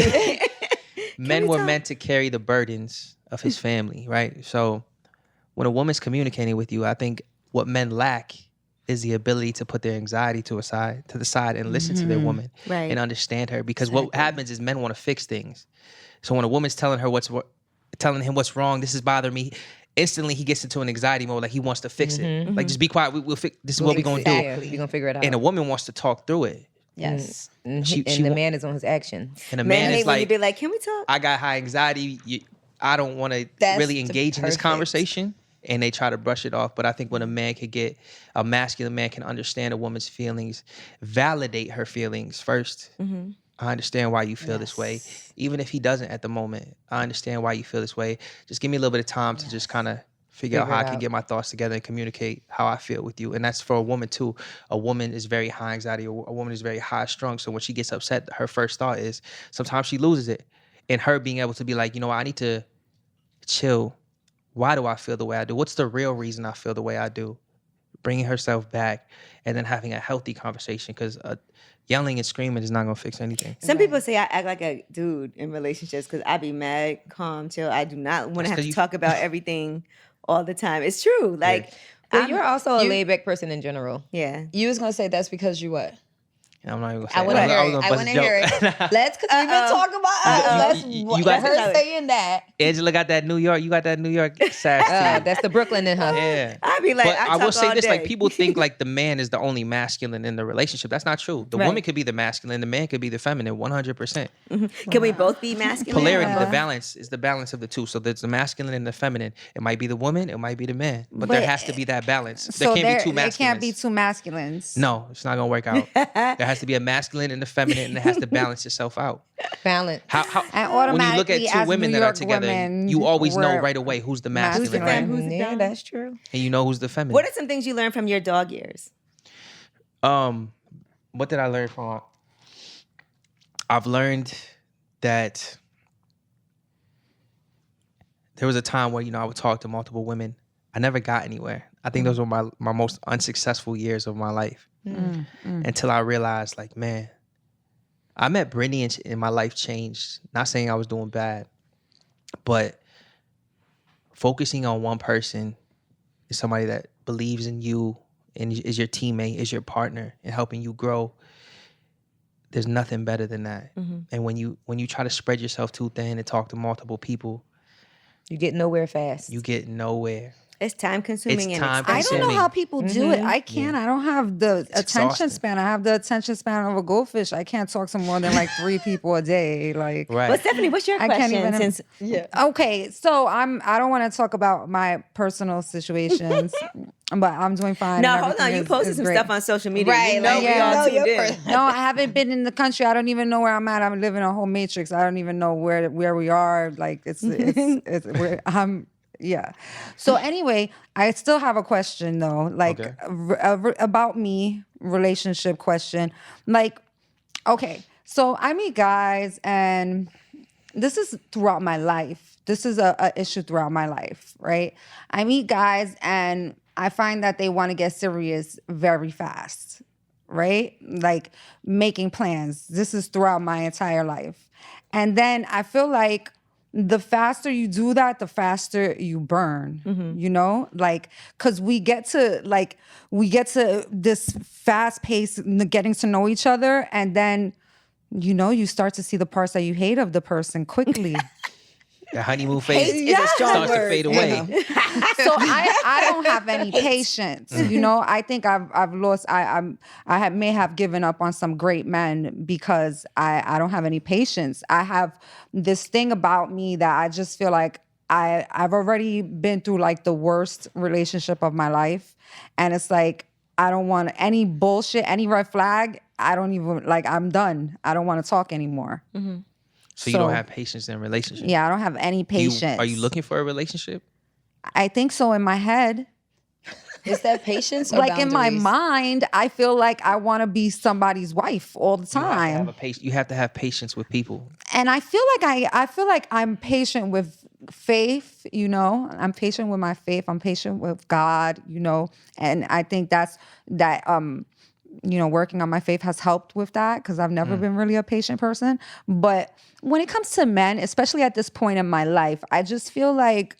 Men
we
were
talk?
meant to carry the burdens of his family, right? So when a woman's communicating with you, I think what men lack is the ability to put their anxiety to the side and listen to their woman
Right.
and understand her. Because what happens is men want to fix things. So when a woman's telling him what's wrong, this is bothering me, instantly he gets into an anxiety mode, like he wants to fix it. Like just be quiet, we'll fix. This is what we're gonna do.
Yeah, you're gonna figure it out.
And a woman wants to talk through it.
Yes.
and
she
the
wa-
man is on his actions.
And a
Man
man
hate
is
when you
like,
be like, can we talk?
I got high anxiety. I don't want to
That's
really engage in this
perfect.
conversation. And they try to brush it off. But I think when a masculine man can understand a woman's feelings, validate her feelings first. I understand why you feel this way. Even if he doesn't at the moment, I understand why you feel this way. Just give me a little bit of time to just kind of figure out how I can get my thoughts together and communicate how I feel with you. And that's for a woman too. A woman is very high anxiety. A woman is very high strung. So when she gets upset, her first thought is sometimes she loses it. And her being able to be like, you know what, I need to chill. Why do I feel the way I do? What's the real reason I feel the way I do? Bringing herself back and then having a healthy conversation, because yelling and screaming is not going to fix anything.
Some people say I act like a dude in relationships because I be mad, calm, chill. I do not want to have to talk about everything all the time. It's true. Like,
but you're also a laid back person in general.
Yeah.
You was gonna say that's because you what?
I'm not even gonna say
I want to hear it. I want to hear it. Let's, because we've been talking about us.
You got
her saying that.
Angela got that New York. You got that New York sass.
That's the Brooklyn in her.
Yeah.
I be like,
but I will say this:
day.
like, people think like the man is the only masculine in the relationship. That's not true. The woman could be the masculine. The man could be the feminine. 100%.
Can we both be masculine?
Polarity, the balance is the balance of the two. So there's the masculine and the feminine. It might be the woman. It might be the man. But there has to be that balance. There can't be two masculines.
It can't be two masculines.
No, it's not gonna work out. There has to be a masculine and a feminine, and it has to balance itself out.
Balance.
How
and
when you look at two women that are together, you always know right away who's the masculine,
who's the
yeah, that's true.
and you know who's the feminine.
What are some things you learned from your dog years?
What did I learn from? I've learned that there was a time where, I would talk to multiple women. I never got anywhere. I think those were my most unsuccessful years of my life. Until I realized, like, man, I met Brittany and my life changed. Not saying I was doing bad, but focusing on one person is somebody that believes in you and is your teammate, is your partner, and helping you grow. There's nothing better than that. And when you try to spread yourself too thin and talk to multiple people,
you get nowhere fast.
You get nowhere.
It's time consuming.
I don't know how people do it. I can't. I don't have the attention span. I have the attention span of a goldfish. I can't talk to more than like 3 people a day. Like,
right.
Well, Stephanie, what's your question?
Okay, so I don't want to talk about my personal situations, but I'm doing fine.
No, hold on. You posted some stuff on social media.
Right?
You know, we all tuned in.
No, I haven't been in the country. I don't even know where I'm at. I'm living a whole matrix. I don't even know where we are. Like yeah. So anyway, I still have a question though, like about me, relationship question. Like, okay, so I meet guys, and this is throughout my life. This is a issue throughout my life, right? I meet guys, and I find that they want to get serious very fast, right? Like making plans. This is throughout my entire life. And then I feel like the faster you do that, the faster you burn, like, cause we get to this fast pace, getting to know each other. And then, you start to see the parts that you hate of the person quickly.
The honeymoon phase starts to fade away.
So I don't have any patience. I think I've lost. I may have given up on some great men because I don't have any patience. I have this thing about me that I just feel like I've already been through like the worst relationship of my life, and it's like I don't want any bullshit, any red flag. I don't even I'm done. I don't want to talk anymore.
So you don't have patience in a relationship?
Yeah, I don't have any patience.
Are you looking for a relationship?
I think so in my head.
Is that patience or
like
boundaries?
in my mind, I feel like I want to be somebody's wife all the time.
You have to have patience with people.
And I feel like I'm patient with faith, I'm patient with my faith. I'm patient with God, and I think that working on my faith has helped with that because I've never been really a patient person. But when it comes to men, especially at this point in my life, I just feel like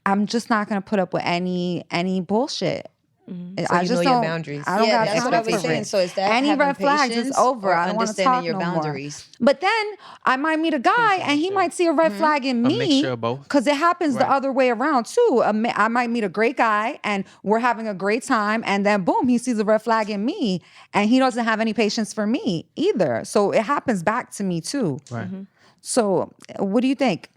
I'm just not going to put up with any bullshit.
So I just know your boundaries.
I don't got
that's
time
what I was
for
saying.
it.
So is that
any
having
red flags is over? I don't want to talk
your
no
boundaries.
more. But then I might meet a guy and he might see a red flag in me.
A mixture of both.
Because it happens the other way around too. I might meet a great guy and we're having a great time, and then boom, he sees a red flag in me, and he doesn't have any patience for me either. So it happens back to me too.
Right.
So what do you think?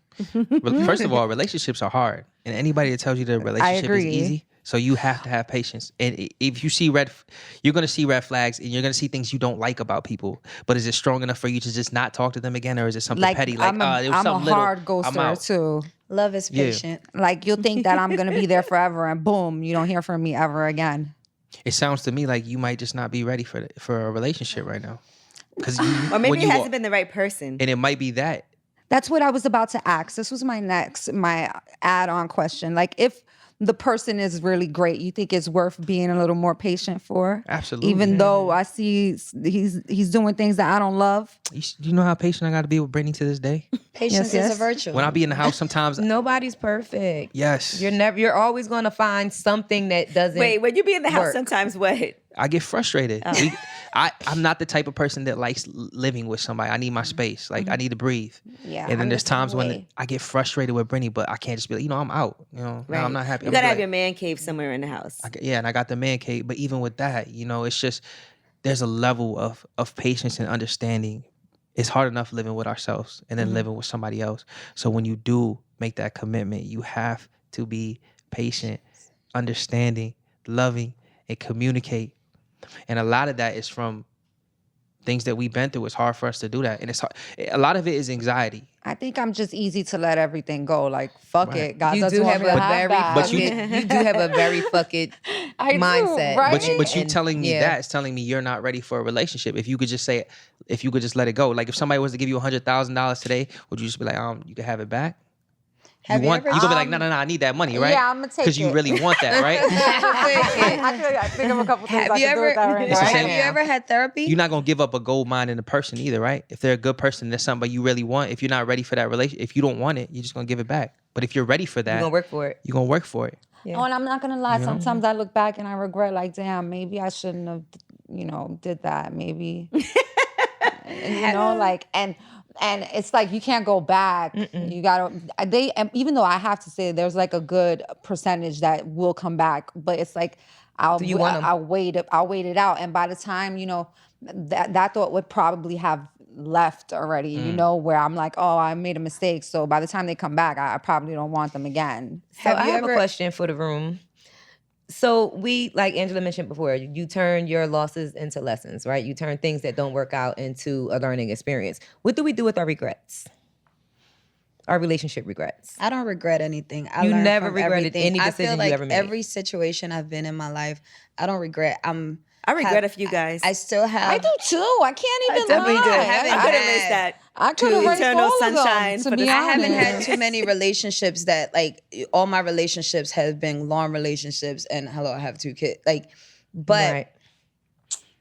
First of all, relationships are hard, and anybody that tells you the relationship is
agree.
easy, so you have to have patience. And if you see you're gonna see red flags, and you're gonna see things you don't like about people. But is it strong enough for you to just not talk to them again, or is it something petty? Like,
I'm
it was
a
something little.
hard
I'm
ghoster
out.
too.
Love is
Yeah.
patient.
Like you'll think that I'm gonna be there forever, and boom, you don't hear from me ever again.
It sounds to me like you might just not be ready for a relationship right now, because
Or maybe it hasn't been the right person.
and it might be that.
That's what I was about to ask. This was my add-on question. Like, if the person is really great, you think it's worth being a little more patient for?
Absolutely.
Even though I see he's doing things that I don't love.
You know how patient I got to be with Brittany to this day.
Patience
Yes.
is a virtue.
When I be in the house, sometimes
Nobody's perfect.
yes,
You're always going to find something that doesn't.
Wait, when you be in the house,
work.
sometimes what?
I get frustrated. I'm not the type of person that likes living with somebody. I need my space. Like I need to breathe.
Yeah,
And then
I'm
there's
the same
times when
way.
I get frustrated with Brittany, but I can't just be like, I'm out. No, I'm not happy.
You
I'm
gotta
like,
have your man cave somewhere in the house.
and I got the man cave. But even with that, it's just there's a level of patience and understanding. It's hard enough living with ourselves and then living with somebody else. So when you do make that commitment, you have to be patient, understanding, loving, and communicate. And a lot of that is from things that we've been through. It's hard for us to do that. And it's hard. A lot of it is anxiety.
I think I'm just easy to let everything go. Like, fuck
Right.
it. God
You
doesn't
do
want
have
me
a
to have
very
that.
But you-
you do have a very fuck it
I do,
mindset.
right?
But you
And-
telling me
yeah.
that is telling me you're not ready for a relationship. If you could just say, if you could just let it go. Like if somebody was to give you $100,000 today, would you just be like, you can have it back?
Have you ever-
You gonna be like, no, I need that money, right?
Yeah, I'm gonna take
Because you
it.
really want that, right?
I think of a couple things
Have
I
you
can do
ever
with that right
It's the
now.
same-
have you ever had therapy?
You're not gonna give up a gold mine in a person either, right? If they're a good person, that's somebody you really want. If you're not ready for that relationship, if you don't want it, you're just gonna give it back. But if you're ready for that,
You're going to work for it.
you're gonna work for it.
Yeah.
Oh, and I'm not gonna lie. Sometimes I look back and I regret, like, damn, maybe I shouldn't have, did that. Maybe, like, and it's like you can't go back. You gotta. Even though I have to say, there's like a good percentage that will come back, but it's like I'll wait it out, and by the time that thought would probably have left already. Where I'm like, oh, I made a mistake. So by the time they come back, I probably don't want them again.
So I have a question for the room. So we, like Angela mentioned before, you turn your losses into lessons, right? You turn things that don't work out into a learning experience. What do we do with our regrets? Our relationship regrets.
I don't regret anything.
You
learned
never
from
regretted
everything.
any
I
decision
feel
you
like
ever made.
every situation I've been in my life, I don't regret.
I regret a few guys.
I still have.
I do too. I can't even
definitely
lie.
do.
haven't
I could
had-
erase that.
I could erase
eternal
all of them,
sunshine
to
for
be
the-
I haven't
honest.
had too many relationships that, like, all my relationships have been long relationships, and hello, I have 2 kids. Like, but
Right.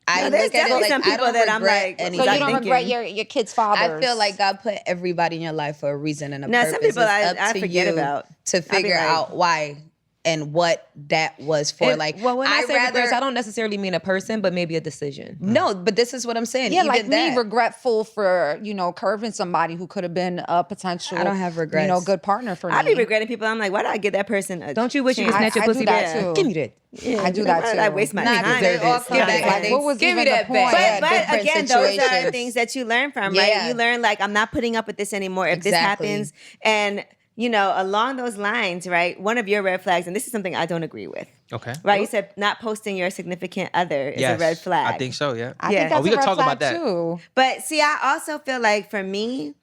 I
No, there's
look at it
definitely
like
some
I
people
don't
that I'm
regret
like, what
any-
So
was
you don't
thinking?
regret your kids' fathers.
I feel like God put everybody in your life for a reason and a
Now,
purpose.
some people
It's
I
up to
forget
you
about.
to
I'll be
figure
like-
out why and what that was for.
And-
like,
well, when I say
rather
regrets, I don't necessarily mean a person, but maybe a decision.
no, but this is what I'm saying.
Yeah,
Even
like
that,
me, regretful for curving somebody who could have been a potential.
I don't have regrets.
Good partner for
I
me.
be regretting people. I'm like, why did I give that person a
Don't you wish you could
chance?
snatch your
I do
pussy
that
back?
too.
Give me that.
Yeah,
I do that
why
too.
did I waste my
Nah,
time?
they all
It's
come
not
back.
fun.
Like, what was
Give me
even the
that
point?
back.
But
different
again, those are
situations.
things that you learn from,
Yeah.
right? You learn, like, I'm not putting up with this anymore if this
Exactly.
happens. And, along those lines, right, one of your red flags, and this is something I don't agree with,
Okay.
right? You said not posting your significant other is a red flag.
I think so, yeah.
I
Yeah.
think that's
we
a
could
red
talk
flag
about that.
too.
But see, I also feel like for me,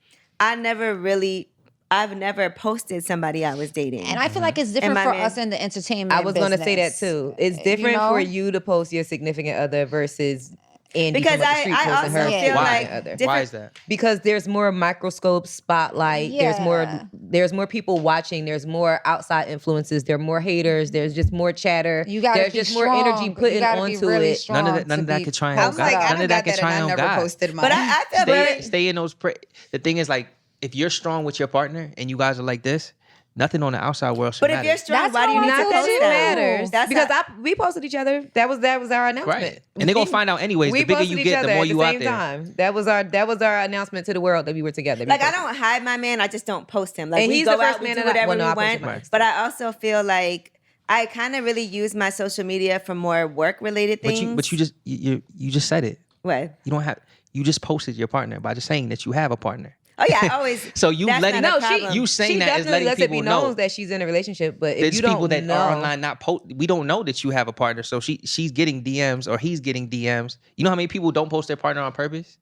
I've never posted somebody I was dating.
And I feel like it's different
my
for
man-
us in the entertainment.
I was going to say that
business.
too. It's different
know?
for you to post your significant other versus Andy
because
from up the street
I
posting her
also feel
Yeah.
Why?
like
significant other.
different-
Why is that?
Because there's more microscope spotlight.
Yeah.
There's more people watching. There's more outside influences. There are more haters. There's just more chatter.
You gotta
There's
be
just
strong.
more energy
You
putting
gotta be
onto
really
it.
strong
None of
to
that
be
could try and
I
help
was
God.
like, I
None
don't
of
got
that could
that,
try
and I
and help
never
God.
posted mine.
But I feel very,
Stay in those. The thing is, like, if you're strong with your partner and you guys are like this, nothing on the outside world should
but if
matter.
you're strong,
That's
why do you
how
need
I
to
feel
post
too.
that?
matters
That's
because
not-
we posted each other. That was our announcement.
Right. And they're gonna find out anyways.
We
The bigger
posted
you
each
get, the
other
more
at
you
the
out
same
there.
time. That was our announcement to the world that we were together.
Like, I don't hide my man. I just don't post him. Like,
And
we
he's
go
the first
out, we
man
do
that I-
whatever
well, no, I
we
posted
want.
mine.
But I also feel like I kind of really use my social media for more work related things.
But you just said it.
What?
You don't have. You just posted your partner by just saying that you have a partner.
Oh yeah, I always.
So you
that's
letting
not a
No, she
problem.
you saying
she
that is
definitely
letting
lets it be
people
known
know
that she's in a relationship. But if
there's
you don't
people that
know,
are online not post. We don't know that you have a partner, so she's getting DMs or he's getting DMs. You know how many people don't post their partner on purpose,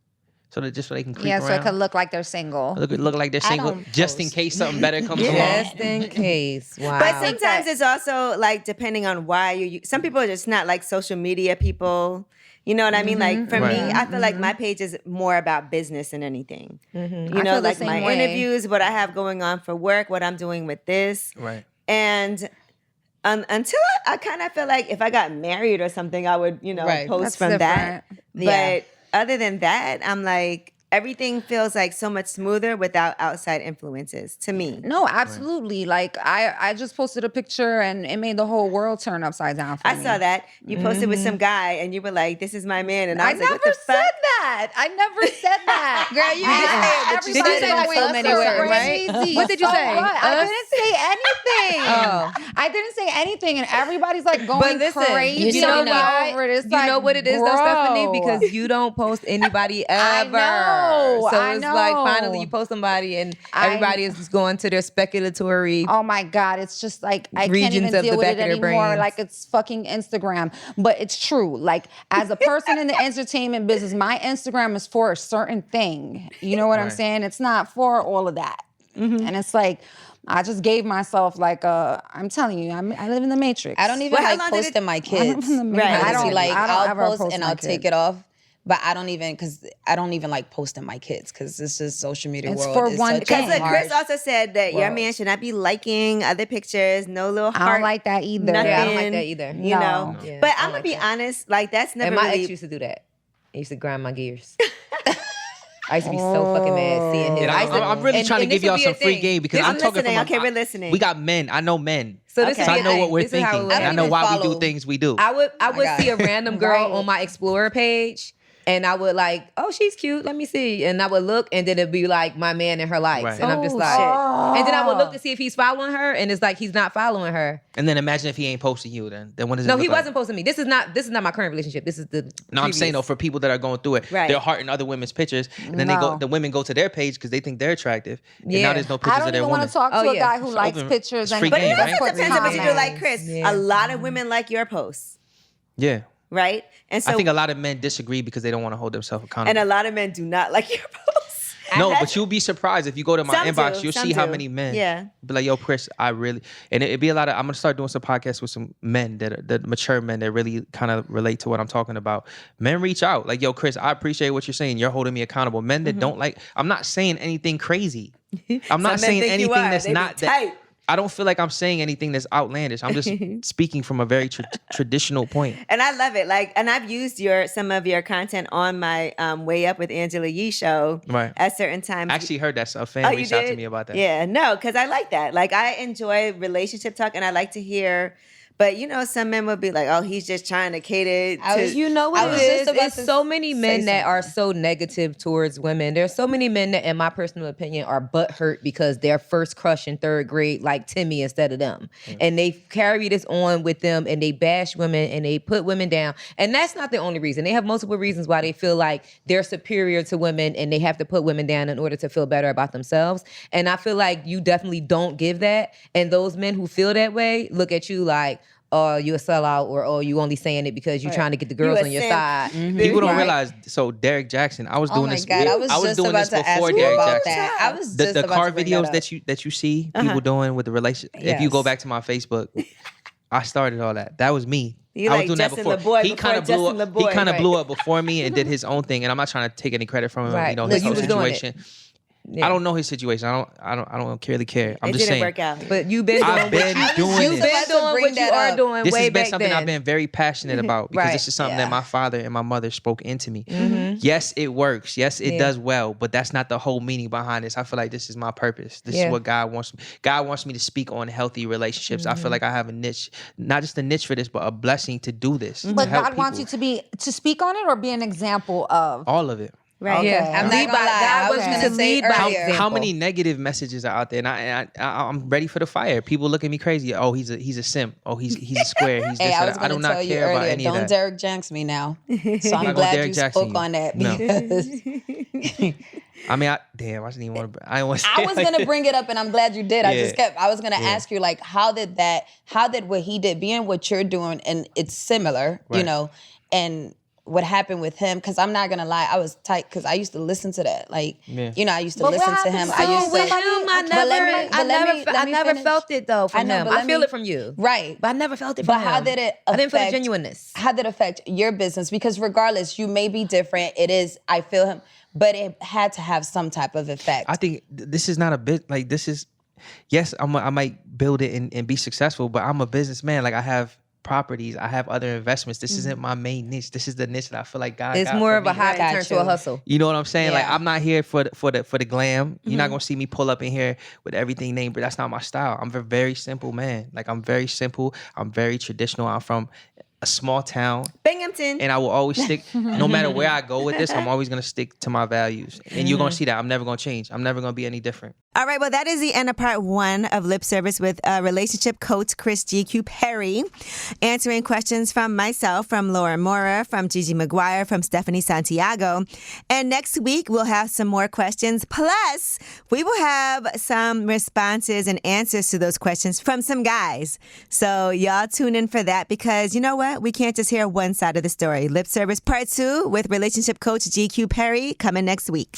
so they can creep
Yeah,
around.
so it could look like they're single.
Look like they're
I
single,
don't
just in
post.
case something better comes along.
just in case. Wow.
But sometimes it's also like depending on why you. Some people are just not like social media people. You know what I mean? Like for me,
Right.
I feel like my page is more about business than anything. You
I
know,
feel the
like
same
my
way.
interviews, what I have going on for work, what I'm doing with this,
Right.
and until I kind of feel like if I got married or something, I would
Right.
post
That's
from that.
different.
Yeah.
But other than that, I'm like everything feels like so much smoother without outside influences to me.
No, absolutely. Like I just posted a picture and it made the whole world turn upside down for
I
me.
saw that you posted with some guy and you were like, "This is my man," and I
I
was like,
never
"What the
said
fuck?"
that. I never said that.
Girl, you
And
did say it, but you
everybody
said it
going
so many ways, right?
crazy.
What did you
So
say?
what? I
Us?
didn't say anything.
Oh.
I didn't say anything, and everybody's like going
But listen,
crazy
you know
over
why?
it. It's
You
like,
know what it is, though, Stephanie?
bro.
Because you don't post anybody
I
ever.
know,
So
I
it's like
know.
finally you post somebody and
I-
everybody is just going to their speculatory.
Oh my God, it's just like I can't
Regions
even
of
deal
the
with
back
it
of their
anymore.
brains.
Like it's fucking Instagram. But it's true. Like as a person in the entertainment business, my Instagram is for a certain thing. You know what I'm
Right.
saying? It's not for all of that. And it's like I just gave myself like I'm telling you, I live in the matrix.
I don't even
Well, how
like
long did it-
posting my kids.
in the matrix.
Right.
I
Honestly,
don't,
like
I don't
I'll
ever
post and
my
I'll take
kids.
it off. But I don't even like posting my kids because this is social media
It's
world.
for
It's
one
such a
thing.
Because look, Chris
harsh-
also said that your
world.
man should not be liking other pictures, no little heart.
I don't like that either.
Nothing,
Yeah, I don't like that either.
You know,
No.
Yeah,
but
I
I'm
don't
gonna
like
be
that.
honest. Like that's never
And my
really.
ex used to do that. He used to grind my gears. I used to be so fucking mad seeing his.
And
I used to-
I'm really
and-
trying to
and
give
this would
y'all
be
some
a
free
thing.
game because
This
I'm
is-
talking
listening.
from
Okay, we're listening.
We got men. I know men.
So this
Okay.
would
So
be
I
a
know
thing.
what we're
This is how it
thinking.
would
And I
happen.
know
even
why we do
follow.
things we do.
I would
God.
see a random girl
Right.
on my Explorer page, and I would like, oh, she's cute. Let me see. And I would look, and then it'd be like my man and her likes,
Right.
and I'm just
Oh,
like,
shit.
and then I would look to see if he's following her, and it's like he's not following her.
And then imagine if he ain't posting you. Then what does it
No,
look
he
like?
wasn't posting me. This is not my current relationship. This is the.
No, I'm saying though,
previous.
for people that are going through it,
Right.
they're hearting other women's pictures, and then
No.
the women go to their page because they think they're attractive. And
Yeah.
now there's no
I
pictures
don't
of their
even
woman.
want to talk to
Oh,
a
yeah.
guy who
It's
likes
open.
pictures
It's
and
free
But it
game,
also
right?
depends on what you do. Like
comments.
Chris,
Yeah.
a lot of women like your posts,
Yeah.
right? And so,
I think a lot of men disagree because they don't want to hold themselves accountable.
and a lot of men do not like your posts.
No,
That's-
but you'll be surprised if you go to my
Some
inbox.
do,
You'll
some
see how
do.
many men.
Yeah.
Be like, yo, Chris, I really, and it'd be a lot of. I'm gonna start doing some podcasts with some men that mature men that really kind of relate to what I'm talking about. Men reach out like, yo, Chris, I appreciate what you're saying. You're holding me accountable. Men that don't like. I'm not saying anything crazy. I'm not
Some men
saying
think you
anything
are.
that's
They be
not that.
tight.
I don't feel like I'm saying anything that's outlandish. I'm just speaking from a very traditional point.
And I love it. Like, and I've used some of your content on my Way Up with Angela Yee show
Right.
at certain times.
I actually heard that a fan
Oh, you
reached out to
did?
me about that.
Yeah, no, because I like that. Like, I enjoy relationship talk, and I like to hear. But you know, some men would be like, "Oh, he's just trying to cater
I
to."
was-
You know
I
what
was
it
just
is?
about
It's
to
so many
say
men that are
something.
so negative towards women. There's so many men that, in my personal opinion, are butthurt because their first crush in third grade like Timmy instead of them. And they carry this on with them and they bash women and they put women down. And that's not the only reason. They have multiple reasons why they feel like they're superior to women and they have to put women down in order to feel better about themselves. And I feel like you definitely don't give that. And those men who feel that way look at you like, oh, you a sellout, or oh, you only saying it because you're trying to get the girls
You a
on your
simp.
side.
People don't
Right.
realize. So Derek Jackson, I was
Oh
doing
my
this.
God, I was just
doing
about
this
to ask
before
you
Derek
about
Jackson.
that. I was
The
just about
car
to bring
videos
that up.
that you see people doing with the relation. If you go
Yes.
back to my Facebook, I started all that. That was me.
You
I was
like
doing
Justin
that before.
LeBoy
He
before
kind of blew
Justin
up.
LeBoy,
He kind of
right.
blew up before me and did his own thing. And I'm not trying to take any credit from him.
Right.
You know,
No,
his
you
whole
was doing it.
situation.
Yeah.
I don't know his situation. I don't really care. I'm
It
just
didn't
saying.
work out.
But you've been doing
I've been doing
you've
this.
been doing
Bring
what you
that
are
up.
doing
This
way
has been
back
something
then.
I've been very passionate about because
Right.
this is something
Yeah.
that my father and my mother spoke into me. Yes, it works. Yes, it
Yeah.
does well, but that's not the whole meaning behind this. I feel like this is my purpose. This
Yeah.
is what God wants. God wants me to speak on healthy relationships. I feel like I have a niche, not just a niche for this, but a blessing to do this.
But
to help
God wants you
people.
to speak on it or be an example of.
All of it.
Right.
Okay.
Yeah,
I'm
lead
not
by
gonna lie.
God
I was
wants you
gonna
to
say
lead by
earlier.
example.
How many negative messages are out there? And I'm ready for the fire. People look at me crazy. Oh, he's a simp. Oh, he's a square. He's this.
Hey, I
or
was
that. I do
going to
not
tell you
care about
earlier,
any of
don't
that.
Derek Jenks me now. So
not
I'm
gonna
glad
Derek
you
Jackson
spoke
you.
on that
No.
because
I mean, I didn't even want to. I didn't want to.
I was gonna bring it up, and I'm glad you did. I was gonna
Yeah.
ask you, like, how did what he did, being what you're doing, and it's similar, you
Right.
know, and what happened with him? Because I'm not gonna lie, I was tight because I used to listen to that, like,
Yeah.
you know, I used to
But what
listen to
happens
him.
to
I used to.
with him, I never
finish.
felt it though from
I know,
him.
but
I
let
feel
me-
it from you,
Right.
But I never felt it from
But
him.
how did it
I didn't feel the
affect-
genuineness.
How did it affect your business? Because regardless, you may be different. It is, I feel him, but it had to have some type of effect.
I think this is not a bit like this is. Yes, I might build it and be successful, but I'm a businessman. Like I have properties, I have other investments. This isn't my main niche. This is the niche that I feel like God.
It's
got
more
for
of a
me.
hobby
Got
turned to
you.
a hustle.
You know what I'm saying? Like
Yeah.
I'm not here for the glam. You're not gonna see me pull up in here with everything named, but that's not my style. I'm a very simple man. Like I'm very simple. I'm very traditional. I'm from a small town,
Binghamton.
and I will always stick. No matter where I go with this, I'm always gonna stick to my values, and you're gonna see that I'm never gonna change. I'm never gonna be any different.
All right, well, that is the end of part 1 of Lip Service with relationship coach Chris GQ Perry, answering questions from myself, from Laura Mora, from Gigi Maguire, from Stephanie Santiago. And next week, we'll have some more questions. Plus, we will have some responses and answers to those questions from some guys. So y'all tune in for that, because you know what? We can't just hear one side of the story. Lip Service part 2 with relationship coach GQ Perry coming next week.